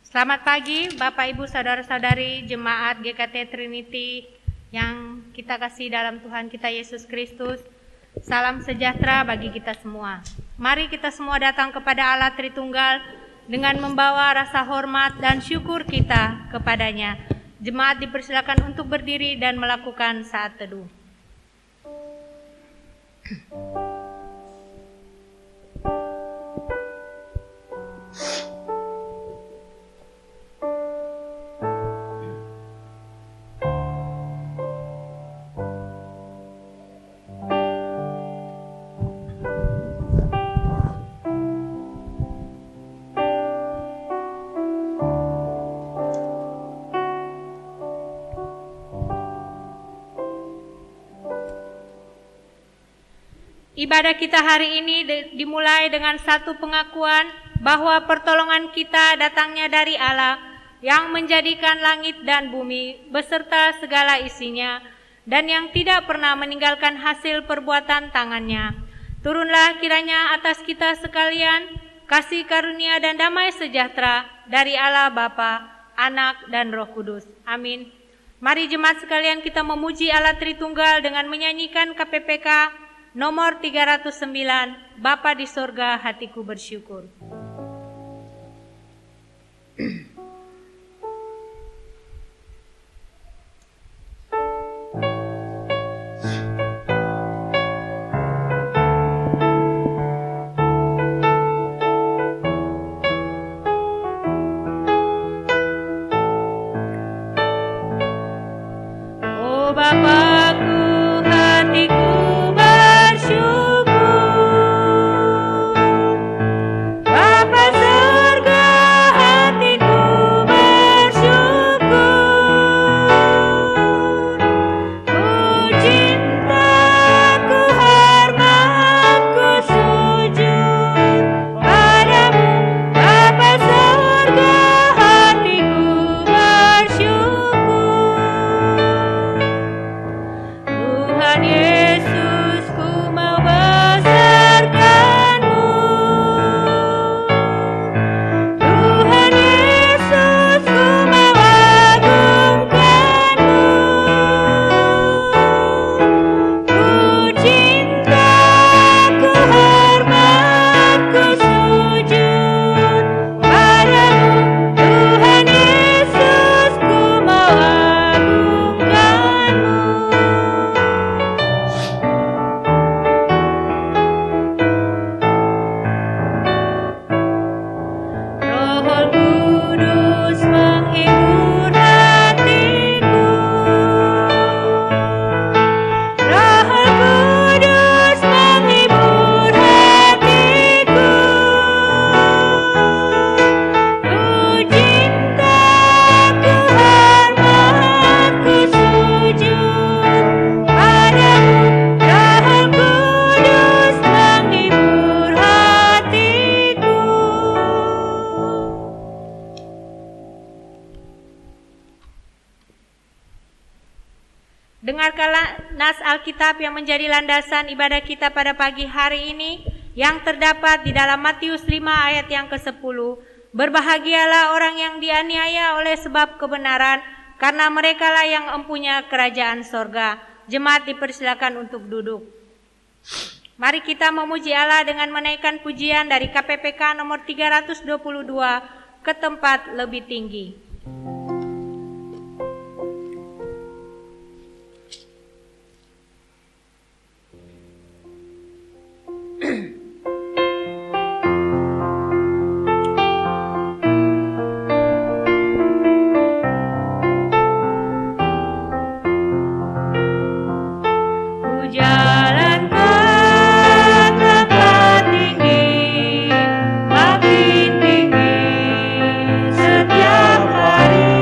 Selamat pagi Bapak Ibu Saudara-saudari Jemaat GKT Trinity yang kita kasih dalam Tuhan kita Yesus Kristus. Salam sejahtera bagi kita semua. Mari kita semua datang kepada Allah Tritunggal dengan membawa rasa hormat dan syukur kita kepadanya. Jemaat dipersilakan untuk berdiri dan melakukan saat teduh. Ibadah kita hari ini dimulai dengan satu pengakuan bahwa pertolongan kita datangnya dari Allah yang menjadikan langit dan bumi beserta segala isinya dan yang tidak pernah meninggalkan hasil perbuatan tangannya. Turunlah kiranya atas kita sekalian kasih karunia dan damai sejahtera dari Allah Bapa, Anak dan Roh Kudus. Amin. Mari jemaat sekalian kita memuji Allah Tritunggal dengan menyanyikan KPPK nomor 309, Bapa di sorga hatiku bersyukur. Oh Bapakku, hatiku dengarkanlah nas Alkitab yang menjadi landasan ibadah kita pada pagi hari ini yang terdapat di dalam Matius 5 ayat yang ke-10. Berbahagialah orang yang dianiaya oleh sebab kebenaran, karena merekalah yang empunya kerajaan sorga. Jemaat dipersilakan untuk duduk. Mari kita memuji Allah dengan menaikkan pujian dari KPPK nomor 322 ke tempat lebih tinggi. Setiap hari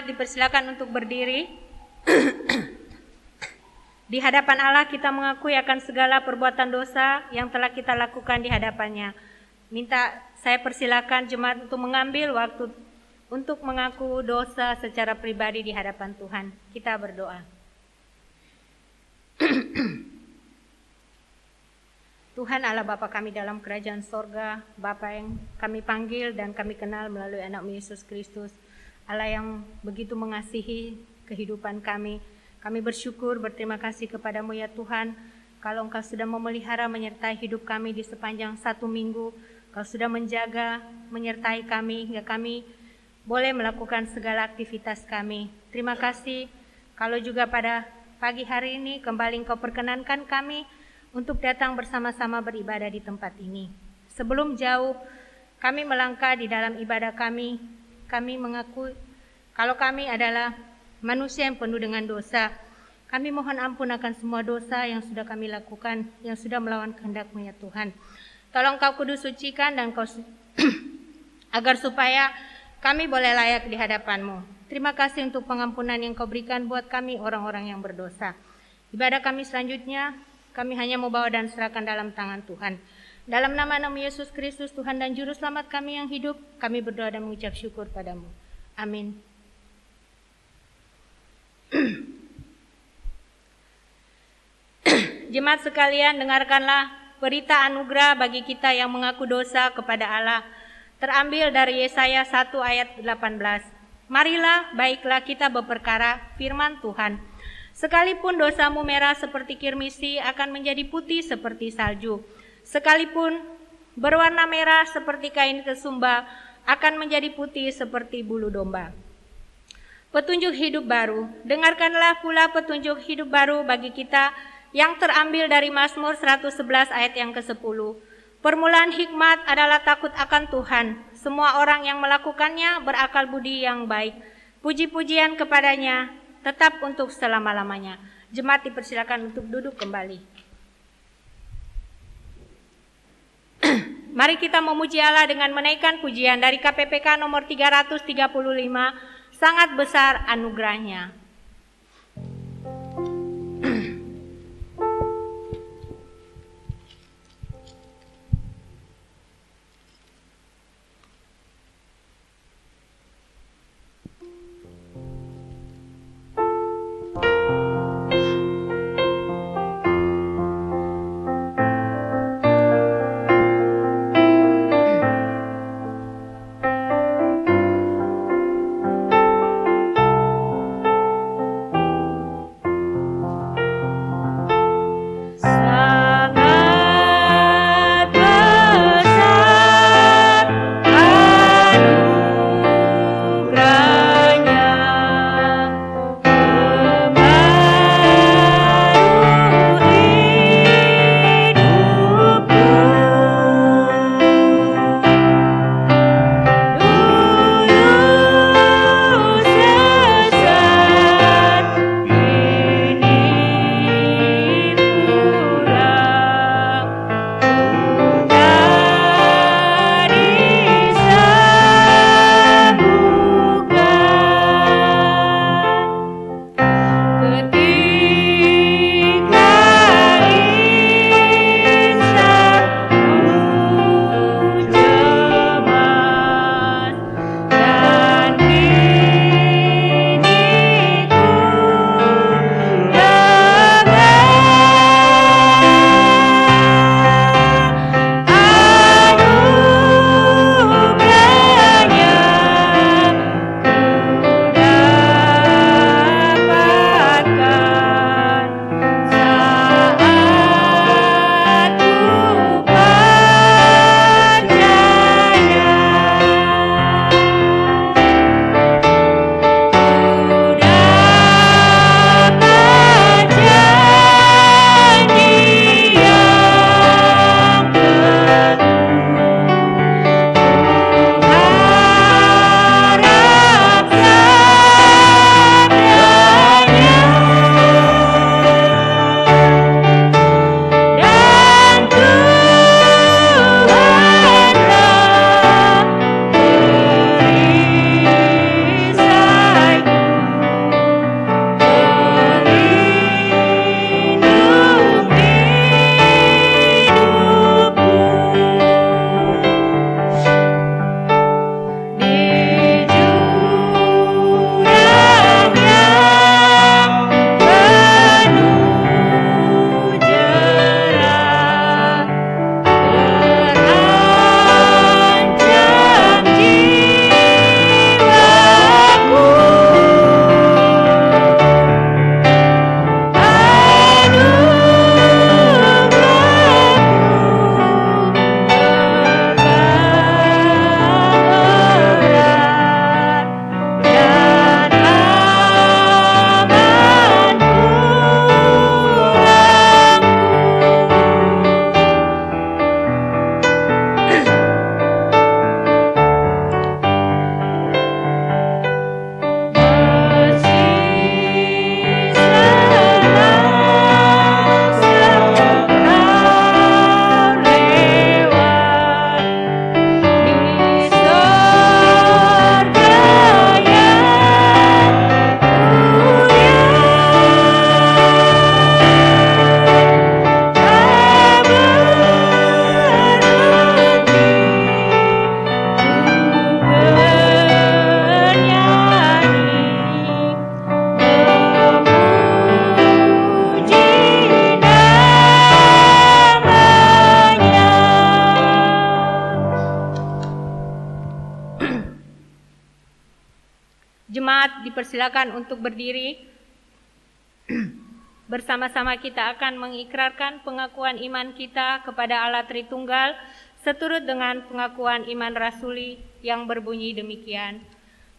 Jemaat dipersilakan untuk berdiri. Di hadapan Allah kita mengakui akan segala perbuatan dosa yang telah kita lakukan di hadapannya. Saya persilakan jemaat untuk mengambil waktu untuk mengaku dosa secara pribadi di hadapan Tuhan. Kita berdoa. Tuhan Allah Bapa kami dalam kerajaan sorga, Bapa yang kami panggil dan kami kenal melalui anak-Mu Yesus Kristus, Allah yang begitu mengasihi kehidupan kami. Kami bersyukur, berterima kasih kepadamu ya Tuhan, kalau Engkau sudah memelihara menyertai hidup kami di sepanjang 1 minggu, Engkau sudah menjaga, menyertai kami, hingga kami boleh melakukan segala aktivitas kami. Terima kasih, kalau juga pada pagi hari ini kembali Engkau perkenankan kami untuk datang bersama-sama beribadah di tempat ini. Sebelum jauh, kami melangkah di dalam ibadah kami mengaku kalau kami adalah manusia yang penuh dengan dosa. Kami mohon ampun akan semua dosa yang sudah kami lakukan, yang sudah melawan kehendak-Mu ya Tuhan. Tolong Kau kudus sucikan dan Kau agar supaya kami boleh layak di hadapan-Mu. Terima kasih untuk pengampunan yang Kau berikan buat kami orang-orang yang berdosa. Ibadah kami selanjutnya, kami hanya mau bawa dan serahkan dalam tangan Tuhan. Dalam nama-Mu Yesus Kristus, Tuhan dan Juru Selamat kami yang hidup, kami berdoa dan mengucap syukur padamu. Amin. Jemaat sekalian, dengarkanlah berita anugerah bagi kita yang mengaku dosa kepada Allah. Terambil dari Yesaya 1 ayat 18. Marilah, baiklah kita berperkara firman Tuhan. Sekalipun dosamu merah seperti kirmisi akan menjadi putih seperti salju. Sekalipun berwarna merah seperti kain kesumba akan menjadi putih seperti bulu domba. Petunjuk hidup baru. Dengarkanlah pula petunjuk hidup baru bagi kita yang terambil dari Mazmur 111 ayat yang ke-10. Permulaan hikmat adalah takut akan Tuhan. Semua orang yang melakukannya berakal budi yang baik. Puji-pujian kepadanya tetap untuk selama-lamanya. Jemaat dipersilakan untuk duduk kembali. Mari kita memuji Allah dengan menaikkan pujian dari KPPK nomor 335. Sangat besar anugerahnya. dipersilakan untuk berdiri. Bersama-sama kita akan mengikrarkan pengakuan iman kita kepada Allah Tritunggal seturut dengan pengakuan iman rasuli yang berbunyi demikian.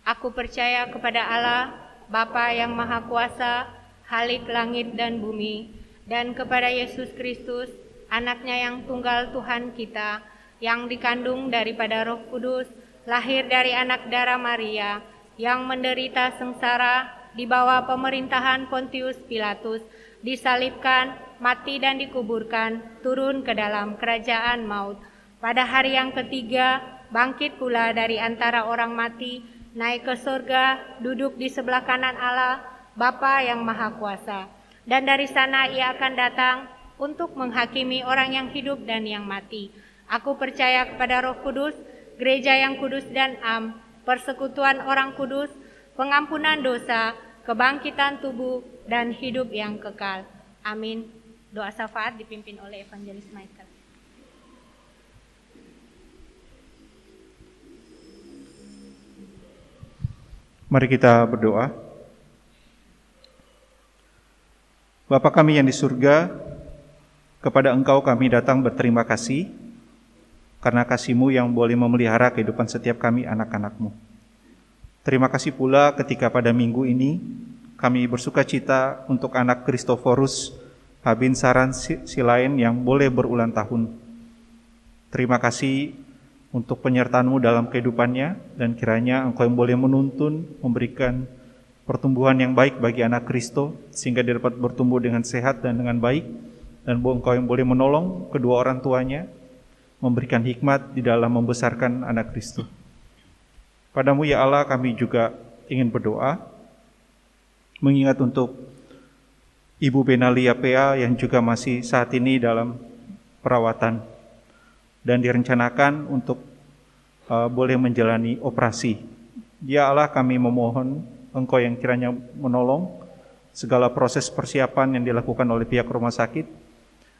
Aku percaya kepada Allah, Bapa yang Maha Kuasa, Khalik langit dan bumi, dan kepada Yesus Kristus, Anaknya yang tunggal Tuhan kita, yang dikandung daripada Roh Kudus, lahir dari anak darah Maria, yang menderita sengsara di bawah pemerintahan Pontius Pilatus, disalibkan, mati dan dikuburkan, turun ke dalam kerajaan maut. Pada hari yang ketiga, bangkit pula dari antara orang mati, naik ke surga, duduk di sebelah kanan Allah, Bapa yang Maha Kuasa. Dan dari sana ia akan datang untuk menghakimi orang yang hidup dan yang mati. Aku percaya kepada Roh Kudus, gereja yang kudus dan am, persekutuan orang kudus, pengampunan dosa, kebangkitan tubuh, dan hidup yang kekal. Amin. Doa syafaat dipimpin oleh Evangelis Michael. Mari kita berdoa. Bapa kami yang di surga, kepada Engkau kami datang berterima kasih, karena kasih-Mu yang boleh memelihara kehidupan setiap kami anak-anak-Mu. Terima kasih pula ketika pada minggu ini, kami bersuka cita untuk anak Kristoforus Habin Saran Silain yang boleh berulang tahun. Terima kasih untuk penyertaan-Mu dalam kehidupannya, dan kiranya Engkau yang boleh menuntun, memberikan pertumbuhan yang baik bagi anak Kristo, sehingga dia dapat bertumbuh dengan sehat dan dengan baik, dan Engkau yang boleh menolong kedua orang tuanya, memberikan hikmat di dalam membesarkan anak Kristo. Padamu ya Allah kami juga ingin berdoa, mengingat untuk Ibu Benalia PA yang juga masih saat ini dalam perawatan, dan direncanakan untuk boleh menjalani operasi. Ya Allah kami memohon Engkau yang kiranya menolong segala proses persiapan yang dilakukan oleh pihak rumah sakit,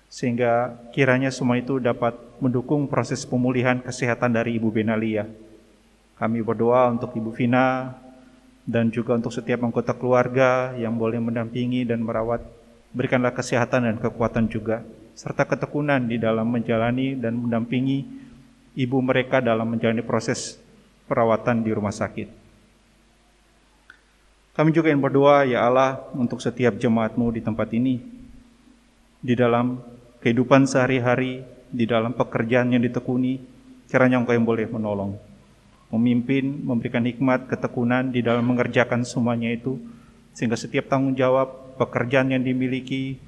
sehingga kiranya semua itu dapat mendukung proses pemulihan kesehatan dari Ibu Benalia. Kami berdoa untuk Ibu Vina dan juga untuk setiap anggota keluarga yang boleh mendampingi dan merawat. Berikanlah kesehatan dan kekuatan juga, serta ketekunan di dalam menjalani dan mendampingi ibu mereka dalam menjalani proses perawatan di rumah sakit. Kami juga ingin berdoa ya Allah untuk setiap jemaat-Mu di tempat ini, di dalam kehidupan sehari-hari, di dalam pekerjaan yang ditekuni, kiranya Engkau yang boleh menolong, memimpin, memberikan hikmat, ketekunan di dalam mengerjakan semuanya itu, sehingga setiap tanggung jawab, pekerjaan yang dimiliki,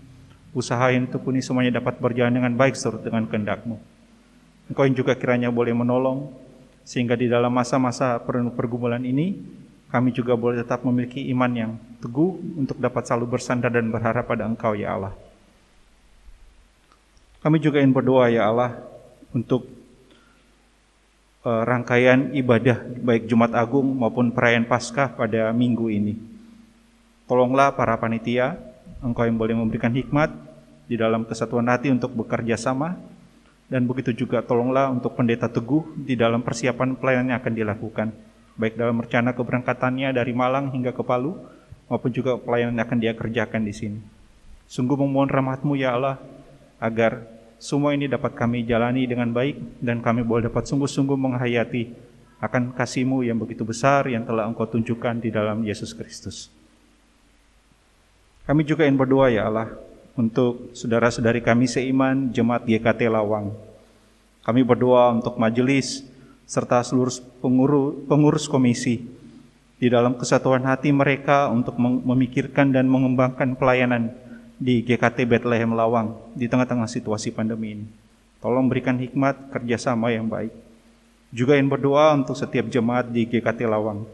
usaha yang ditekuni semuanya dapat berjalan dengan baik seturut dengan kehendak-Mu. Engkau yang juga kiranya boleh menolong, sehingga di dalam masa-masa penuh pergumulan ini, kami juga boleh tetap memiliki iman yang teguh untuk dapat selalu bersandar dan berharap pada Engkau ya Allah. Kami juga ingin berdoa ya Allah untuk rangkaian ibadah baik Jumat Agung maupun perayaan Paskah pada minggu ini. Tolonglah para panitia, Engkau yang boleh memberikan hikmat di dalam kesatuan hati untuk bekerja sama, dan begitu juga tolonglah untuk pendeta teguh di dalam persiapan pelayanan yang akan dilakukan, baik dalam rencana keberangkatannya dari Malang hingga ke Palu, maupun juga pelayanan yang akan dia kerjakan di sini. Sungguh memohon rahmat-Mu ya Allah, agar semua ini dapat kami jalani dengan baik, dan kami boleh dapat sungguh-sungguh menghayati akan kasih-Mu yang begitu besar yang telah Engkau tunjukkan di dalam Yesus Kristus. Kami juga ingin berdoa ya Allah untuk saudara-saudari kami seiman Jemaat GKT Lawang. Kami berdoa untuk majelis serta seluruh pengurus komisi di dalam kesatuan hati mereka untuk memikirkan dan mengembangkan pelayanan di GKT Bethlehem Lawang di tengah-tengah situasi pandemi ini. Tolong berikan hikmat kerjasama yang baik. Juga ingin berdoa untuk setiap jemaat di GKT Lawang.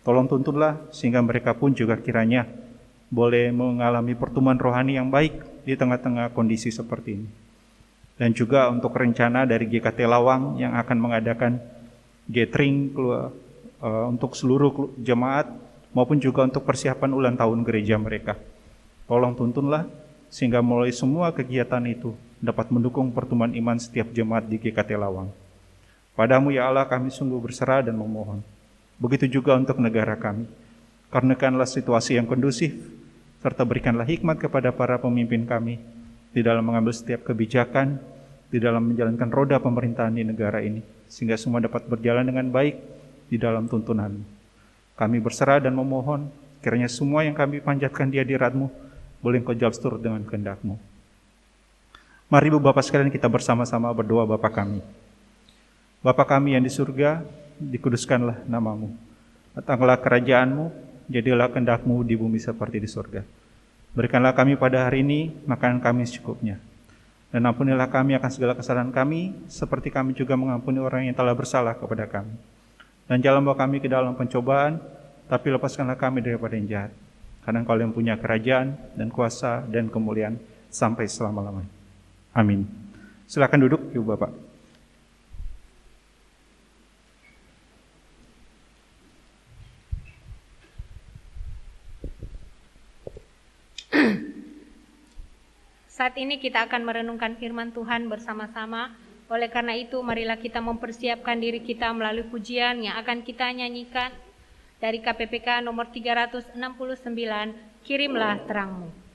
Tolong tuntunlah sehingga mereka pun juga kiranya boleh mengalami pertumbuhan rohani yang baik di tengah-tengah kondisi seperti ini. Dan juga untuk rencana dari GKT Lawang yang akan mengadakan gathering untuk seluruh jemaat maupun juga untuk persiapan ulang tahun gereja mereka. Tolong tuntunlah sehingga melalui semua kegiatan itu dapat mendukung pertumbuhan iman setiap jemaat di GKT Lawang. Padamu ya Allah kami sungguh berserah dan memohon. Begitu juga untuk negara kami. Karuniakanlah situasi yang kondusif, serta berikanlah hikmat kepada para pemimpin kami di dalam mengambil setiap kebijakan, di dalam menjalankan roda pemerintahan di negara ini, sehingga semua dapat berjalan dengan baik di dalam tuntunan. Kami berserah dan memohon, kiranya semua yang kami panjatkan di hadirat-Mu, boleh Engkau jawab seturut dengan kehendak-Mu. Mari Ibu Bapak sekalian kita bersama-sama berdoa Bapa kami. Bapa kami yang di surga, dikuduskanlah nama-Mu. Datanglah kerajaan-Mu, jadilah kehendak-Mu di bumi seperti di surga. Berikanlah kami pada hari ini makanan kami secukupnya. Dan ampunilah kami akan segala kesalahan kami, seperti kami juga mengampuni orang yang telah bersalah kepada kami. Dan jangan bawa kami ke dalam pencobaan, tapi lepaskanlah kami daripada yang jahat. Karena Engkau yang punya kerajaan dan kuasa dan kemuliaan sampai selama-lamanya. Amin. Silakan duduk, Ibu Bapak. Saat ini kita akan merenungkan firman Tuhan bersama-sama. Oleh karena itu, marilah kita mempersiapkan diri kita melalui pujian yang akan kita nyanyikan dari KPPK nomor 369, Kirimlah Terang-Mu.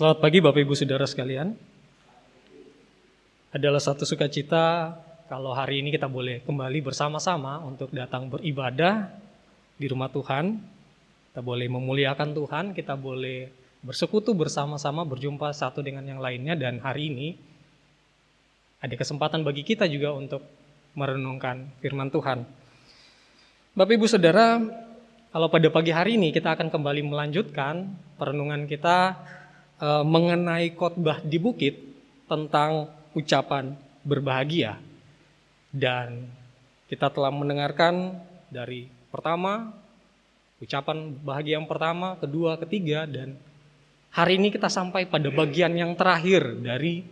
Selamat pagi Bapak Ibu Saudara sekalian. Adalah satu sukacita kalau hari ini kita boleh kembali bersama-sama untuk datang beribadah di rumah Tuhan. Kita boleh memuliakan Tuhan, kita boleh bersekutu bersama-sama, berjumpa satu dengan yang lainnya. Dan hari ini ada kesempatan bagi kita juga untuk merenungkan firman Tuhan. Bapak Ibu Saudara, kalau pada pagi hari ini kita akan kembali melanjutkan perenungan kita mengenai khotbah di bukit tentang ucapan berbahagia. Dan kita telah mendengarkan dari pertama, ucapan bahagia yang pertama, kedua, ketiga, dan Hari ini kita sampai pada bagian yang terakhir dari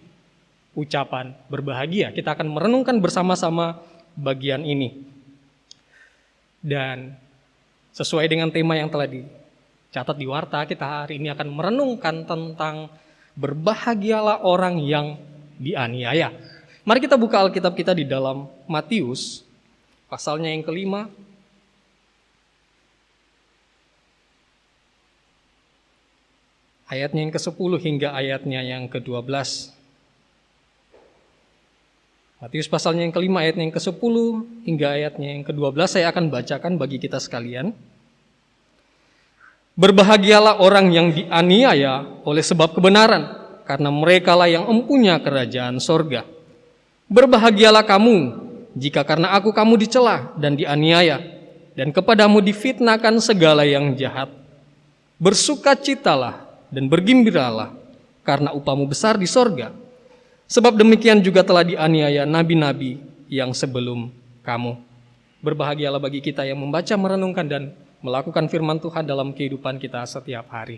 ucapan berbahagia. Kita akan merenungkan bersama-sama bagian ini. Dan sesuai dengan tema yang telah dicatat di warta, kita hari ini akan merenungkan tentang berbahagialah orang yang dianiaya. Mari kita buka Alkitab kita di dalam Matius, pasalnya yang kelima. Ayatnya yang ke-10 hingga ayatnya yang ke-12. Matius pasalnya yang kelima, ayatnya yang ke-10 hingga ayatnya yang ke-12. Saya akan bacakan bagi kita sekalian. Berbahagialah orang yang dianiaya oleh sebab kebenaran, karena merekalah yang empunya kerajaan sorga. Berbahagialah kamu, jika karena aku kamu dicela dan dianiaya, dan kepadamu difitnahkan segala yang jahat. Bersukacitalah dan bergembiralah, karena upahmu besar di sorga. Sebab demikian juga telah dianiaya nabi-nabi yang sebelum kamu. Berbahagialah bagi kita yang membaca, merenungkan, dan melakukan firman Tuhan dalam kehidupan kita setiap hari.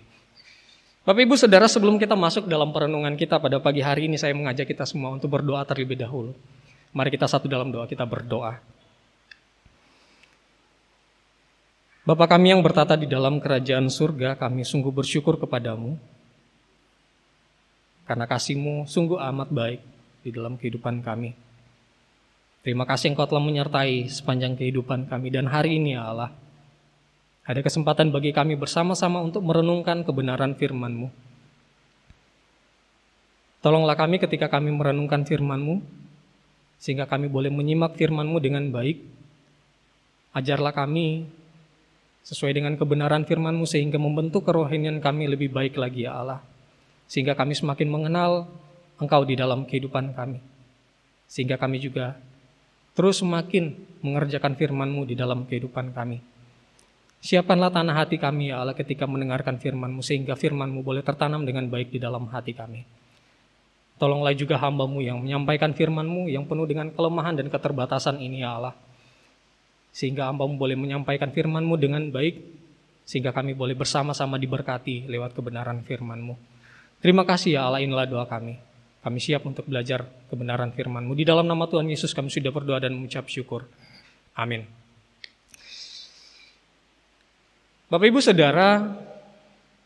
Bapak Ibu Saudara, sebelum kita masuk dalam perenungan kita pada pagi hari ini, saya mengajak kita semua untuk berdoa terlebih dahulu. Mari kita satu dalam doa, kita berdoa. Bapa kami yang bertata di dalam kerajaan surga, kami sungguh bersyukur kepadamu, karena kasih-Mu sungguh amat baik di dalam kehidupan kami. Terima kasih Engkau telah menyertai sepanjang kehidupan kami, dan hari ini ya Allah, ada kesempatan bagi kami bersama-sama untuk merenungkan kebenaran firman-Mu. Tolonglah kami ketika kami merenungkan firman-Mu, sehingga kami boleh menyimak firman-Mu dengan baik. Ajarlah kami sesuai dengan kebenaran firman-Mu, sehingga membentuk kerohanian kami lebih baik lagi ya Allah. Sehingga kami semakin mengenal Engkau di dalam kehidupan kami. Sehingga kami juga terus semakin mengerjakan firman-Mu di dalam kehidupan kami. Siapkanlah tanah hati kami ya Allah ketika mendengarkan firman-Mu, sehingga firman-Mu boleh tertanam dengan baik di dalam hati kami. Tolonglah juga hamba-Mu yang menyampaikan firman-Mu yang penuh dengan kelemahan dan keterbatasan ini ya Allah. Sehingga hamba-Mu boleh menyampaikan firman-Mu dengan baik, sehingga kami boleh bersama-sama diberkati lewat kebenaran firman-Mu. Terima kasih ya Allah, inilah doa kami. Kami siap untuk belajar kebenaran firman-Mu. Di dalam nama Tuhan Yesus kami sudah berdoa dan mengucap syukur. Amin. Bapak Ibu Saudara,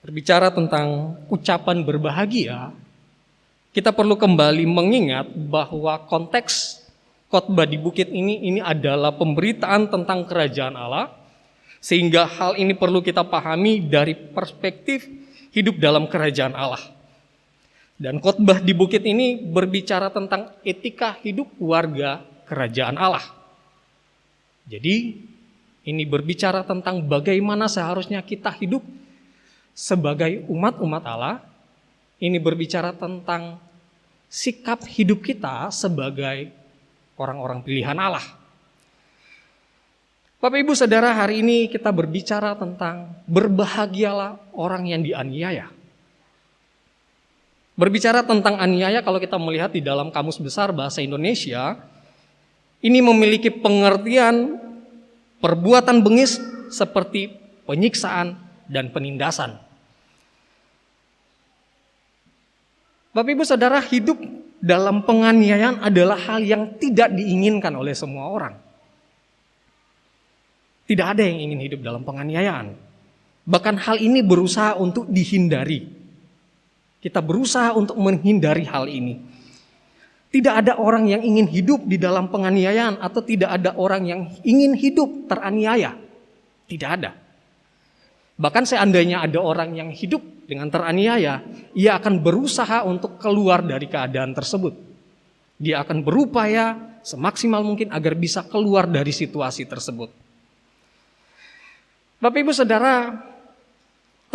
berbicara tentang ucapan berbahagia, kita perlu kembali mengingat bahwa konteks khotbah di bukit ini adalah pemberitaan tentang kerajaan Allah, sehingga hal ini perlu kita pahami dari perspektif hidup dalam kerajaan Allah. Dan khotbah di bukit ini berbicara tentang etika hidup warga kerajaan Allah. Jadi ini berbicara tentang bagaimana seharusnya kita hidup sebagai umat-umat Allah. Ini berbicara tentang sikap hidup kita sebagai orang-orang pilihan Allah. Bapak Ibu Saudara, hari ini kita berbicara tentang berbahagialah orang yang dianiaya. Berbicara tentang aniaya, kalau kita melihat di dalam Kamus Besar Bahasa Indonesia, ini memiliki pengertian perbuatan bengis seperti penyiksaan dan penindasan. Bapak Ibu Saudara, hidup dalam penganiayaan adalah hal yang tidak diinginkan oleh semua orang. Tidak ada yang ingin hidup dalam penganiayaan. Bahkan hal ini berusaha untuk dihindari. Kita berusaha untuk menghindari hal ini. Tidak ada orang yang ingin hidup di dalam penganiayaan, atau tidak ada orang yang ingin hidup teraniaya. Tidak ada. Bahkan seandainya ada orang yang hidup dengan teraniaya, ia akan berusaha untuk keluar dari keadaan tersebut. Dia akan berupaya semaksimal mungkin agar bisa keluar dari situasi tersebut. Bapak Ibu Saudara,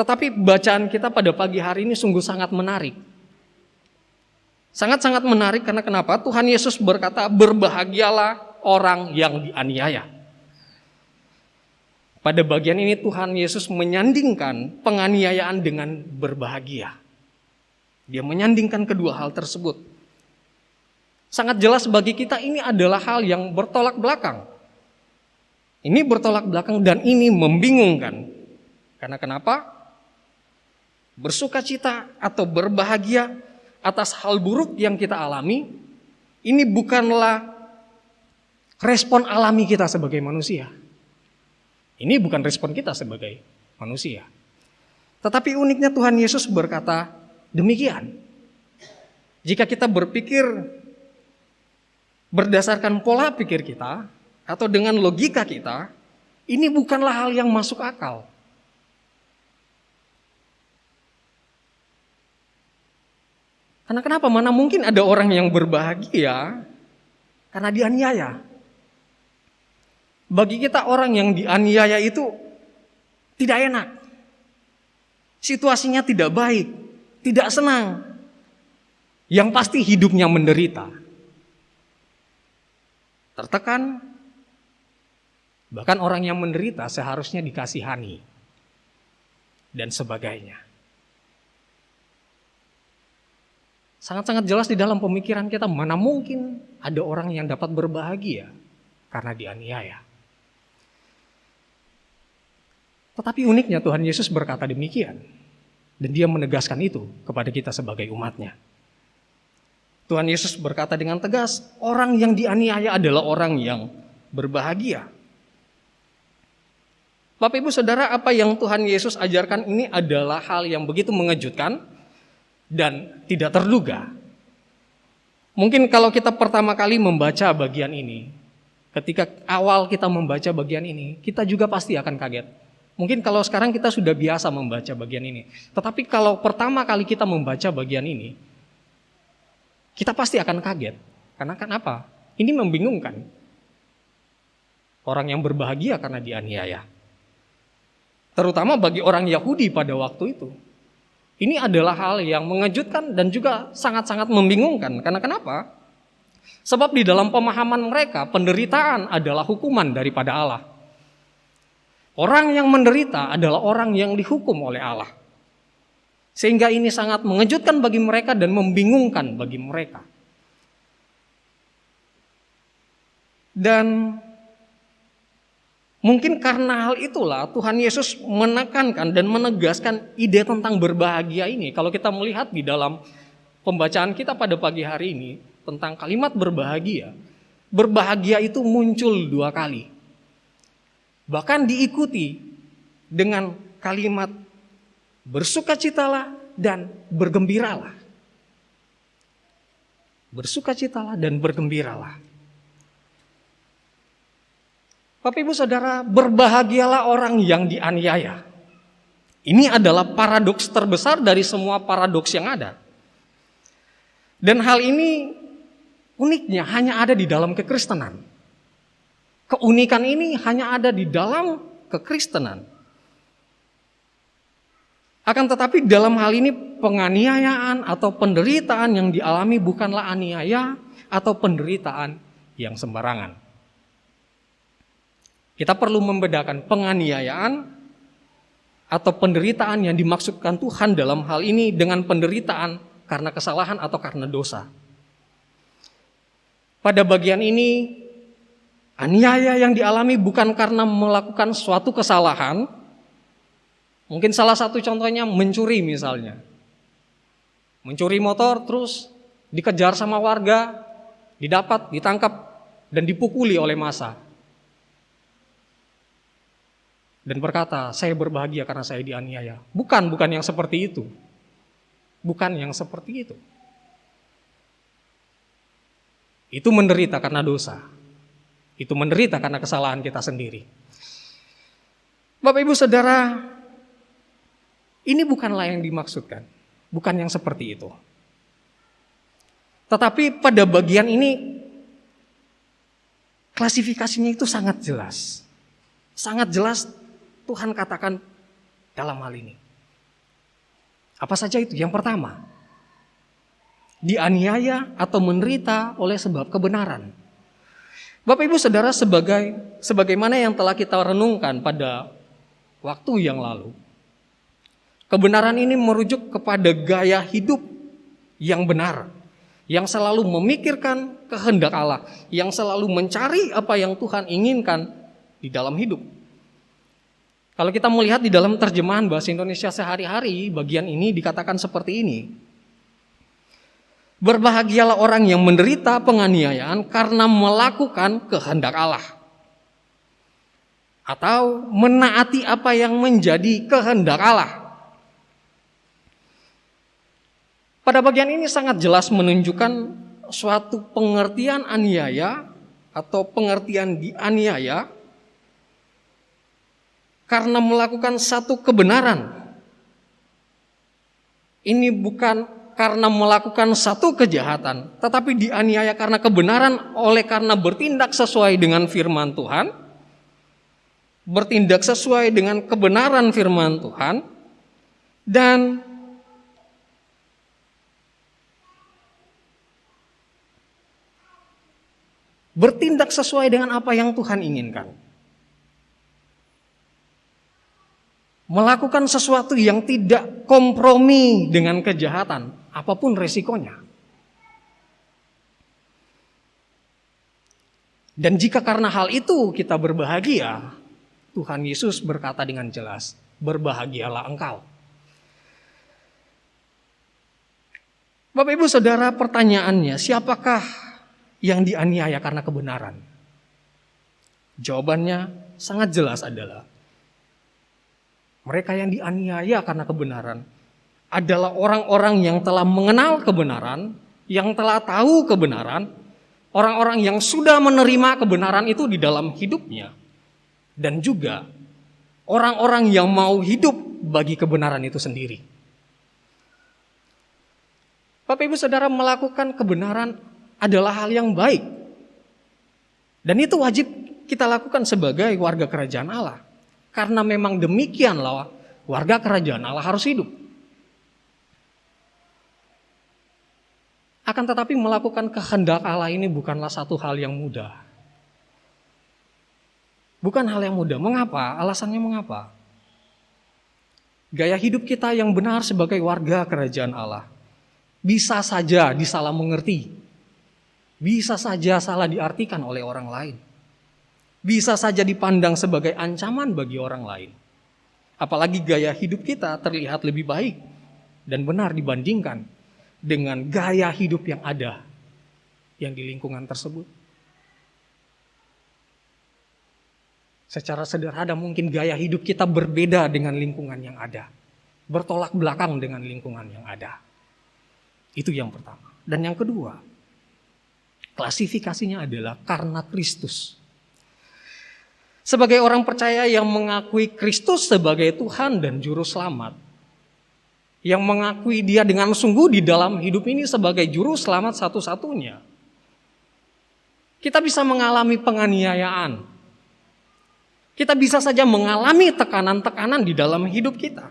tetapi bacaan kita pada pagi hari ini sungguh sangat menarik. Sangat-sangat menarik karena kenapa? Tuhan Yesus berkata, berbahagialah orang yang dianiaya. Pada bagian ini Tuhan Yesus menyandingkan penganiayaan dengan berbahagia. Dia menyandingkan kedua hal tersebut. Sangat jelas bagi kita ini adalah hal yang bertolak belakang. Ini bertolak belakang dan ini membingungkan. Karena kenapa? bersukacita atau berbahagia atas hal buruk yang kita alami, ini bukanlah respon alami kita sebagai manusia. Ini bukan respon kita sebagai manusia. Tetapi uniknya Tuhan Yesus berkata demikian. Jika kita berpikir berdasarkan pola pikir kita atau dengan logika kita, ini bukanlah hal yang masuk akal. Karena kenapa? Mana mungkin ada orang yang berbahagia karena dianiaya. Bagi kita orang yang dianiaya itu tidak enak. Situasinya tidak baik, tidak senang. Yang pasti hidupnya menderita. Tertekan. Bahkan orang yang menderita seharusnya dikasihani. Dan sebagainya. Sangat-sangat jelas di dalam pemikiran kita, mana mungkin ada orang yang dapat berbahagia karena dianiaya. Tetapi uniknya Tuhan Yesus berkata demikian. Dan dia menegaskan itu kepada kita sebagai umatnya. Tuhan Yesus berkata dengan tegas, orang yang dianiaya adalah orang yang berbahagia. Bapak Ibu Saudara, apa yang Tuhan Yesus ajarkan ini adalah hal yang begitu mengejutkan dan tidak terduga. Mungkin kalau kita pertama kali membaca bagian ini, ketika awal kita membaca bagian ini, kita juga pasti akan kaget. Mungkin kalau sekarang kita sudah biasa membaca bagian ini. Tetapi kalau pertama kali kita membaca bagian ini, kita pasti akan kaget. Karena kenapa? Ini membingungkan. Orang yang berbahagia karena dianiaya. Terutama bagi orang Yahudi pada waktu itu. Ini adalah hal yang mengejutkan dan juga sangat-sangat membingungkan. Karena kenapa? Sebab di dalam pemahaman mereka, penderitaan adalah hukuman daripada Allah. Orang yang menderita adalah orang yang dihukum oleh Allah. Sehingga ini sangat mengejutkan bagi mereka dan membingungkan bagi mereka. Dan mungkin karena hal itulah Tuhan Yesus menekankan dan menegaskan ide tentang berbahagia ini. Kalau kita melihat di dalam pembacaan kita pada pagi hari ini tentang kalimat berbahagia. Berbahagia itu muncul 2 kali. Bahkan diikuti dengan kalimat bersukacitalah dan bergembiralah. Bersukacitalah dan bergembiralah. Bapak Ibu Saudara, berbahagialah orang yang dianiaya. Ini adalah paradoks terbesar dari semua paradoks yang ada. Dan hal ini uniknya hanya ada di dalam kekristenan. Keunikan ini hanya ada di dalam kekristenan. Akan tetapi dalam hal ini penganiayaan atau penderitaan yang dialami bukanlah aniaya atau penderitaan yang sembarangan. Kita perlu membedakan penganiayaan atau penderitaan yang dimaksudkan Tuhan dalam hal ini dengan penderitaan karena kesalahan atau karena dosa. Pada bagian ini, aniaya yang dialami bukan karena melakukan suatu kesalahan. Mungkin salah satu contohnya mencuri misalnya. Mencuri motor terus dikejar sama warga, didapat, ditangkap, dan dipukuli oleh massa. Dan berkata, saya berbahagia karena saya dianiaya. Bukan yang seperti itu. Bukan yang seperti itu. Itu menderita karena dosa. Itu menderita karena kesalahan kita sendiri. Bapak Ibu Saudara, ini bukanlah yang dimaksudkan. Bukan yang seperti itu. Tetapi pada bagian ini, klasifikasinya itu sangat jelas. Sangat jelas Tuhan katakan dalam hal ini. Apa saja itu? Yang pertama, dianiaya atau menderita oleh sebab kebenaran. Bapak Ibu Saudara, sebagaimana yang telah kita renungkan pada waktu yang lalu, kebenaran ini merujuk kepada gaya hidup yang benar, yang selalu memikirkan kehendak Allah, yang selalu mencari apa yang Tuhan inginkan di dalam hidup. Kalau kita melihat di dalam terjemahan bahasa Indonesia sehari-hari, bagian ini dikatakan seperti ini. Berbahagialah orang yang menderita penganiayaan karena melakukan kehendak Allah. Atau menaati apa yang menjadi kehendak Allah. Pada bagian ini sangat jelas menunjukkan suatu pengertian aniaya atau pengertian dianiaya karena melakukan satu kebenaran. Ini bukan karena melakukan satu kejahatan, tetapi dianiaya karena kebenaran oleh karena bertindak sesuai dengan firman Tuhan, bertindak sesuai dengan kebenaran firman Tuhan, dan bertindak sesuai dengan apa yang Tuhan inginkan. Melakukan sesuatu yang tidak kompromi dengan kejahatan, apapun resikonya. Dan jika karena hal itu kita berbahagia, Tuhan Yesus berkata dengan jelas, berbahagialah engkau. Bapak Ibu Saudara, pertanyaannya, siapakah yang dianiaya karena kebenaran? Jawabannya sangat jelas adalah mereka yang dianiaya karena kebenaran adalah orang-orang yang telah mengenal kebenaran, yang telah tahu kebenaran, orang-orang yang sudah menerima kebenaran itu di dalam hidupnya, dan juga orang-orang yang mau hidup bagi kebenaran itu sendiri. Bapak Ibu Saudara, melakukan kebenaran adalah hal yang baik. Dan itu wajib kita lakukan sebagai warga kerajaan Allah. Karena memang demikianlah warga kerajaan Allah harus hidup. Akan tetapi melakukan kehendak Allah ini bukanlah satu hal yang mudah. Bukan hal yang mudah. Mengapa? Alasannya mengapa? Gaya hidup kita yang benar sebagai warga kerajaan Allah bisa saja disalah mengerti. Bisa saja salah diartikan oleh orang lain. Bisa saja dipandang sebagai ancaman bagi orang lain. Apalagi gaya hidup kita terlihat lebih baik dan benar dibandingkan dengan gaya hidup yang ada yang di lingkungan tersebut. Secara sederhana mungkin gaya hidup kita berbeda dengan lingkungan yang ada. Bertolak belakang dengan lingkungan yang ada. Itu yang pertama. Dan yang kedua, klasifikasinya adalah karena Kristus. Sebagai orang percaya yang mengakui Kristus sebagai Tuhan dan Juru Selamat, yang mengakui Dia dengan sungguh di dalam hidup ini sebagai Juru Selamat satu-satunya, kita bisa mengalami penganiayaan. Kita bisa saja mengalami tekanan-tekanan di dalam hidup kita.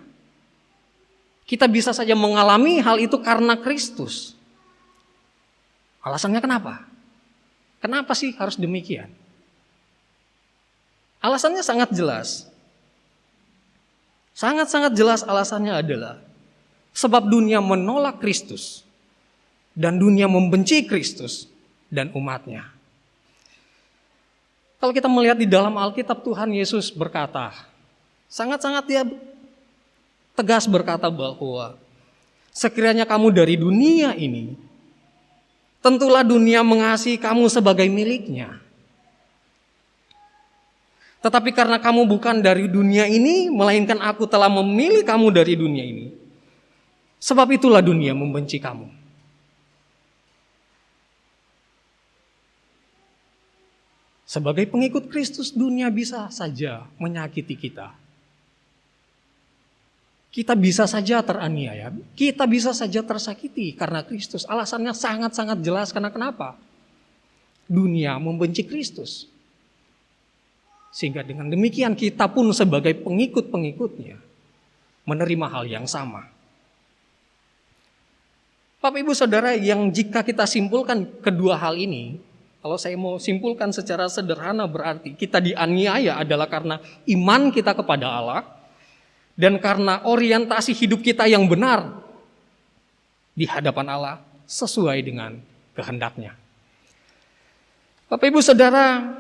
Kita bisa saja mengalami hal itu karena Kristus. Alasannya kenapa? Kenapa sih harus demikian? Alasannya sangat jelas. Sangat-sangat jelas alasannya adalah sebab dunia menolak Kristus dan dunia membenci Kristus dan umatnya. Kalau kita melihat di dalam Alkitab, Tuhan Yesus berkata, sangat-sangat Dia tegas berkata bahwa sekiranya kamu dari dunia ini, tentulah dunia mengasihi kamu sebagai miliknya. Tetapi karena kamu bukan dari dunia ini, melainkan aku telah memilih kamu dari dunia ini. Sebab itulah dunia membenci kamu. Sebagai pengikut Kristus, dunia bisa saja menyakiti kita. Kita bisa saja teraniaya, kita bisa saja tersakiti karena Kristus. Alasannya sangat-sangat jelas, karena kenapa? Dunia membenci Kristus. Sehingga dengan demikian kita pun sebagai pengikut-pengikutnya menerima hal yang sama. Bapak Ibu Saudara, yang jika kita simpulkan kedua hal ini, kalau saya mau simpulkan secara sederhana berarti kita dianiaya adalah karena iman kita kepada Allah dan karena orientasi hidup kita yang benar di hadapan Allah sesuai dengan kehendaknya. Bapak Ibu Saudara,